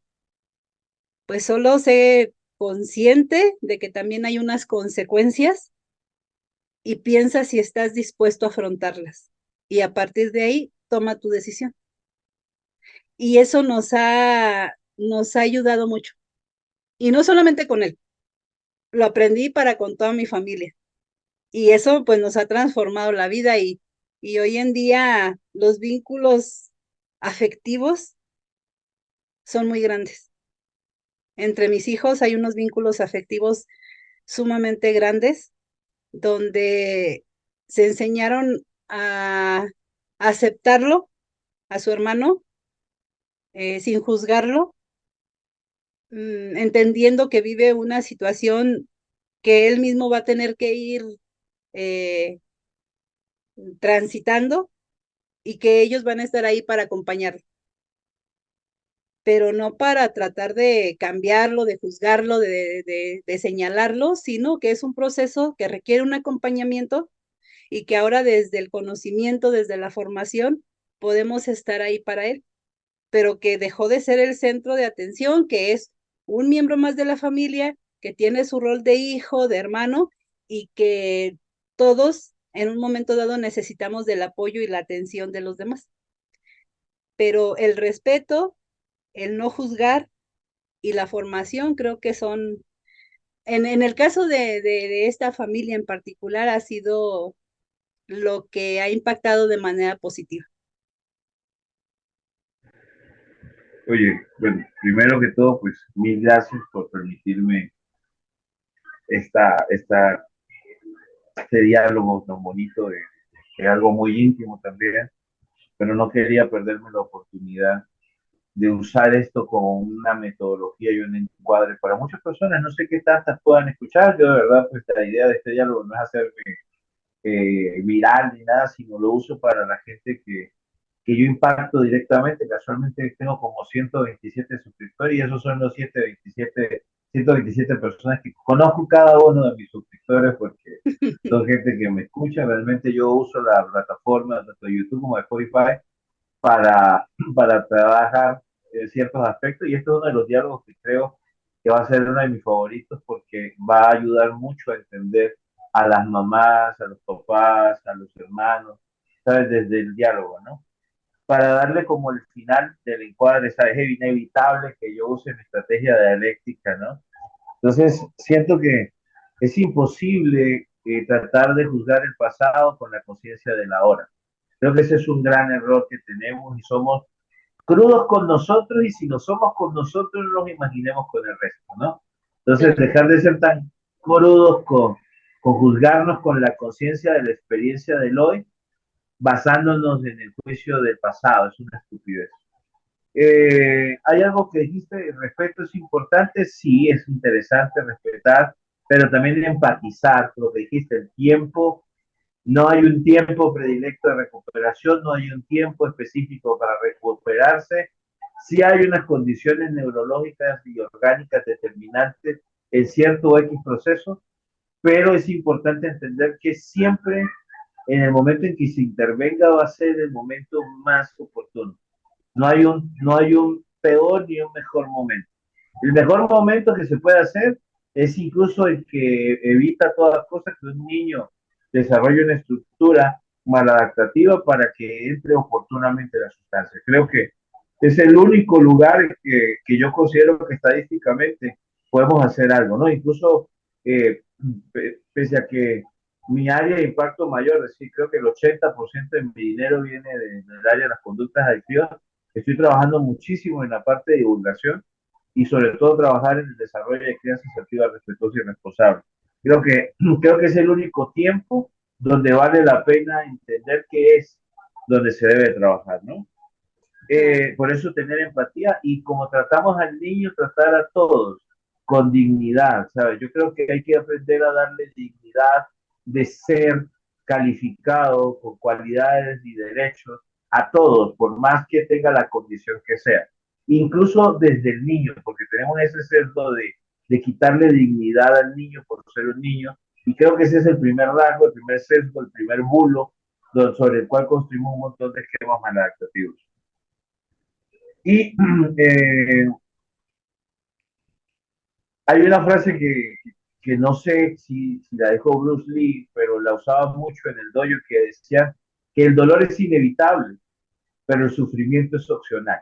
pues solo ser consciente de que también hay unas consecuencias y piensa si estás dispuesto a afrontarlas. Y a partir de ahí, toma tu decisión. Y eso nos ha ayudado mucho. Y no solamente con él, lo aprendí para con toda mi familia. Y eso pues nos ha transformado la vida y hoy en día los vínculos afectivos son muy grandes. Entre mis hijos hay unos vínculos afectivos sumamente grandes donde se enseñaron a aceptarlo, a su hermano, sin juzgarlo, entendiendo que vive una situación que él mismo va a tener que ir eh, transitando y que ellos van a estar ahí para acompañarlo, pero no para tratar de cambiarlo, de juzgarlo, de señalarlo, sino que es un proceso que requiere un acompañamiento y que ahora desde el conocimiento, desde la formación, podemos estar ahí para él, pero que dejó de ser el centro de atención, que es un miembro más de la familia, que tiene su rol de hijo, de hermano, y que todos en un momento dado necesitamos del apoyo y la atención de los demás. Pero el respeto, el no juzgar y la formación creo que son, en el caso de esta familia en particular, ha sido lo que ha impactado de manera positiva. Oye, bueno, primero que todo, pues mil gracias por permitirme esta este diálogo tan bonito de algo muy íntimo también, pero no quería perderme la oportunidad de usar esto como una metodología y un encuadre para muchas personas. No sé qué tantas puedan escuchar. Yo de verdad, pues la idea de este diálogo no es hacerme viral ni nada, sino lo uso para la gente que yo impacto directamente. Casualmente tengo como 127 suscriptores y esos son los 127 personas que conozco cada uno de mis suscriptores porque son gente que me escucha. Realmente yo uso la plataforma tanto de YouTube como de Spotify para, para trabajar ciertos aspectos y esto es uno de los diálogos que creo que va a ser uno de mis favoritos porque va a ayudar mucho a entender a las mamás, a los papás, a los hermanos, ¿sabes? Desde el diálogo, ¿no? Para darle como el final del encuadre, ¿sabes? Es inevitable que yo use mi estrategia dialéctica, ¿no? Entonces, siento que es imposible tratar de juzgar el pasado con la conciencia de la hora. Creo que ese es un gran error que tenemos y somos crudos con nosotros y si no somos con nosotros, no nos imaginemos con el resto, ¿no? Entonces, Claro. dejar de ser tan crudos con juzgarnos con la conciencia de la experiencia del hoy, basándonos en el juicio del pasado, es una estupidez. ¿Hay algo que dijiste? ¿El respeto es importante? Sí, es interesante respetar, pero también empatizar, lo que dijiste, el tiempo. No hay un tiempo predilecto de recuperación, no hay un tiempo específico para recuperarse. Sí hay unas condiciones neurológicas y orgánicas determinantes en cierto X proceso, pero es importante entender que siempre en el momento en que se intervenga va a ser el momento más oportuno. No hay un peor ni un mejor momento. El mejor momento que se puede hacer es incluso el que evita todas cosas que un niño desarrolle una estructura maladaptativa para que entre oportunamente la sustancia. Creo que es el único lugar que yo considero que estadísticamente podemos hacer algo, ¿no? Incluso, eh, pese a que mi área de impacto mayor, es decir, creo que el 80% de mi dinero viene del área de las conductas adictivas, estoy trabajando muchísimo en la parte de divulgación y sobre todo trabajar en el desarrollo de crianza asertiva, respetuosa y responsable. Creo que es el único tiempo donde vale la pena entender qué es donde se debe trabajar, ¿no? Claro. Por eso tener empatía y como tratamos al niño, tratar a todos con dignidad, ¿sabes? Yo creo que hay que aprender a darle dignidad de ser calificado con cualidades y derechos a todos, por más que tenga la condición que sea. Incluso desde el niño, porque tenemos ese sesgo de quitarle dignidad al niño por ser un niño, y creo que ese es el primer rasgo, el primer sesgo, el primer bulo sobre el cual construimos un montón de esquemas maladaptativos. Y hay una frase que no sé si la dejó Bruce Lee, pero la usaba mucho en el dojo, que decía que el dolor es inevitable, pero el sufrimiento es opcional.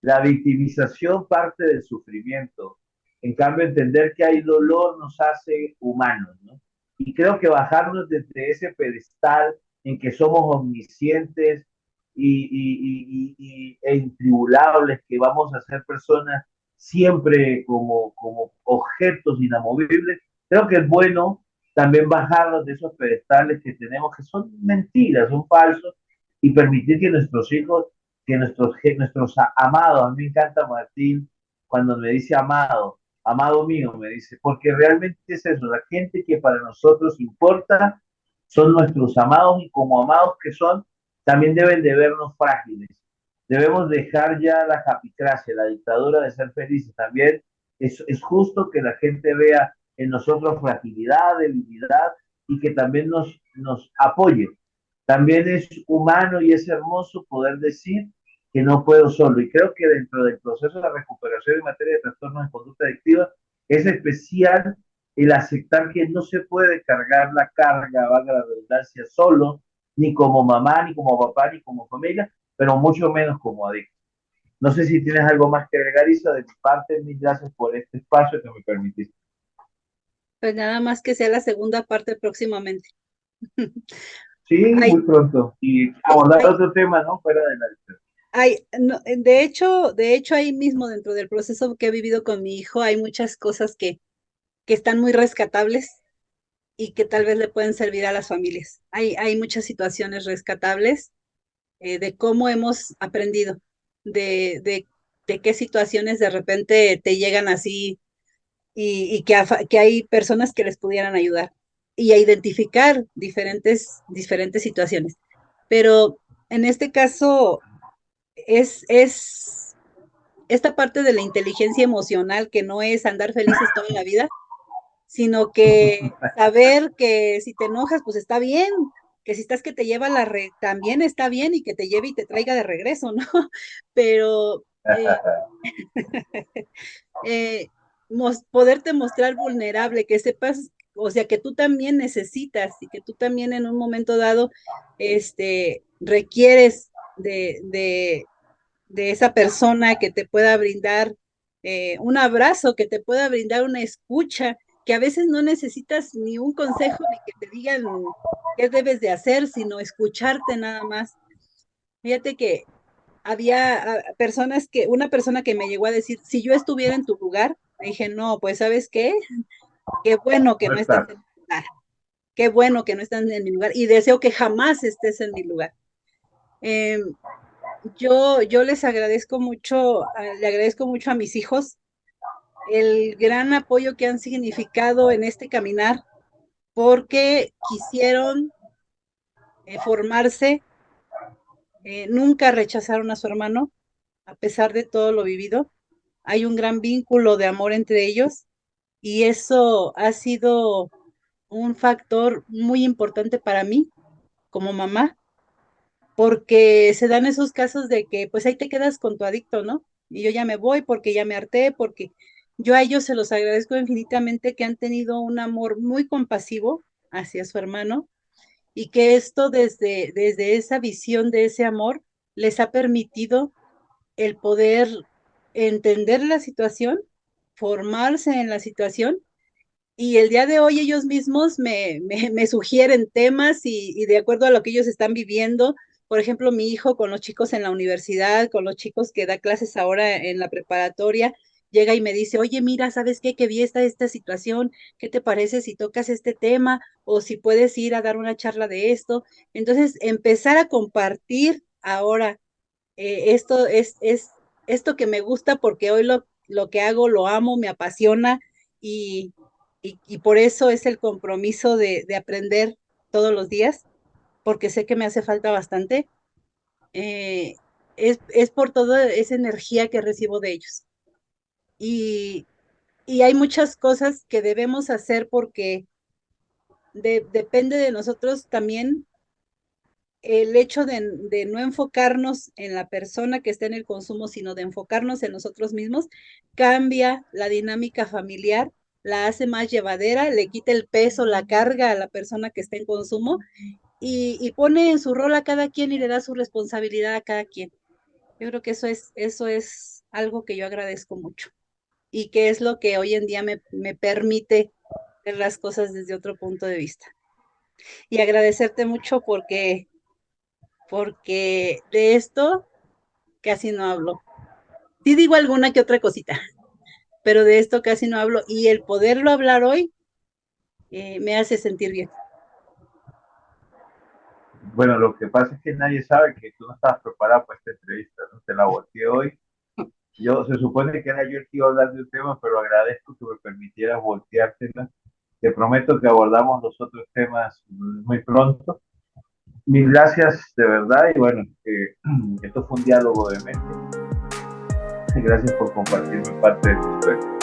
La victimización parte del sufrimiento. En cambio, entender que hay dolor nos hace humanos, ¿no? Y creo que bajarnos desde ese pedestal en que somos omniscientes e intribulables, que vamos a ser personas siempre como objetos inamovibles, creo que es bueno también bajarnos de esos pedestales que tenemos, que son mentiras, son falsos, y permitir que nuestros hijos nuestros amados, a mí me encanta Martín cuando me dice amado, amado mío, me dice, porque realmente es eso, la gente que para nosotros importa son nuestros amados y como amados que son, también deben de vernos frágiles. Debemos dejar ya la japicracia, la dictadura de ser felices. También es justo que la gente vea en nosotros fragilidad, debilidad y que también nos apoye. También es humano y es hermoso poder decir que no puedo solo. Y creo que dentro del proceso de recuperación en materia de trastornos de conducta adictiva es especial el aceptar que no se puede cargar la carga, valga la redundancia, solo, ni como mamá, ni como papá, ni como familia, pero mucho menos como adicto. No sé si tienes algo más que agregar, Isa. De mi parte, mil gracias por este espacio que me permitiste. Pues nada más que sea la segunda parte próximamente. Sí, Hay, muy pronto. Y abordar hay, otro tema, ¿no? Fuera de la adicción. no, de hecho, ahí mismo dentro del proceso que he vivido con mi hijo, hay muchas cosas que están muy rescatables y que tal vez le pueden servir a las familias. Hay muchas situaciones rescatables de cómo hemos aprendido, de, de, de qué situaciones de repente te llegan así y que hay personas que les pudieran ayudar y a identificar diferentes situaciones. Pero en este caso es esta parte de la inteligencia emocional que no es andar felices toda la vida, sino que saber que si te enojas, pues está bien, que si estás que te lleva también está bien y que te lleve y te traiga de regreso, ¿no? Pero eh, poderte mostrar vulnerable, que sepas, o sea, que tú también necesitas y que tú también en un momento dado requieres de esa persona que te pueda brindar un abrazo, que te pueda brindar una escucha, que a veces no necesitas ni un consejo ni que te digan qué debes de hacer, sino escucharte nada más. Fíjate que había personas una persona que me llegó a decir, si yo estuviera en tu lugar, me dije, no, pues ¿sabes qué? Qué bueno que No no estás estás. en mi lugar, qué bueno que no estás en mi lugar y deseo que jamás estés en mi lugar. Eh, yo les agradezco mucho, le agradezco mucho a mis hijos el gran apoyo que han significado en este caminar porque quisieron formarse, nunca rechazaron a su hermano a pesar de todo lo vivido. Hay un gran vínculo de amor entre ellos y eso ha sido un factor muy importante para mí como mamá, porque se dan esos casos de que pues ahí te quedas con tu adicto, ¿no? Y yo ya me voy porque ya me harté, porque yo a ellos se los agradezco infinitamente que han tenido un amor muy compasivo hacia su hermano y que esto desde esa visión de ese amor les ha permitido el poder entender la situación, formarse en la situación y el día de hoy ellos mismos me sugieren temas y de acuerdo a lo que ellos están viviendo, por ejemplo, mi hijo con los chicos en la universidad, con los chicos que da clases ahora en la preparatoria, llega y me dice, oye, mira, ¿sabes qué? Que vi esta situación, ¿qué te parece si tocas este tema o si puedes ir a dar una charla de esto? Entonces, empezar a compartir ahora esto que me gusta porque hoy lo que hago lo amo, me apasiona y, y por eso es el compromiso de aprender todos los días, porque sé que me hace falta bastante. eh, es por toda esa energía que recibo de ellos. Y, y hay muchas cosas que debemos hacer porque depende de nosotros también el hecho de no enfocarnos en la persona que está en el consumo, sino de enfocarnos en nosotros mismos, cambia la dinámica familiar, la hace más llevadera, le quita el peso, la carga a la persona que está en consumo y pone en su rol a cada quien y le da su responsabilidad a cada quien. Yo creo que eso es algo que yo agradezco mucho y que es lo que hoy en día me permite ver las cosas desde otro punto de vista. Y agradecerte mucho porque de esto casi no hablo. Sí digo alguna que otra cosita, pero de esto casi no hablo y el poderlo hablar hoy me hace sentir bien. Bueno, lo que pasa es que nadie sabe que tú no estabas preparada para esta entrevista, ¿no? Te la volteé hoy. Yo, se supone que era yo el que iba a hablar de un tema, pero agradezco que me permitieras volteártela. Te prometo que abordamos los otros temas muy pronto. Mil gracias de verdad y bueno, esto fue un diálogo de mente. Gracias por compartirme parte de tu historia.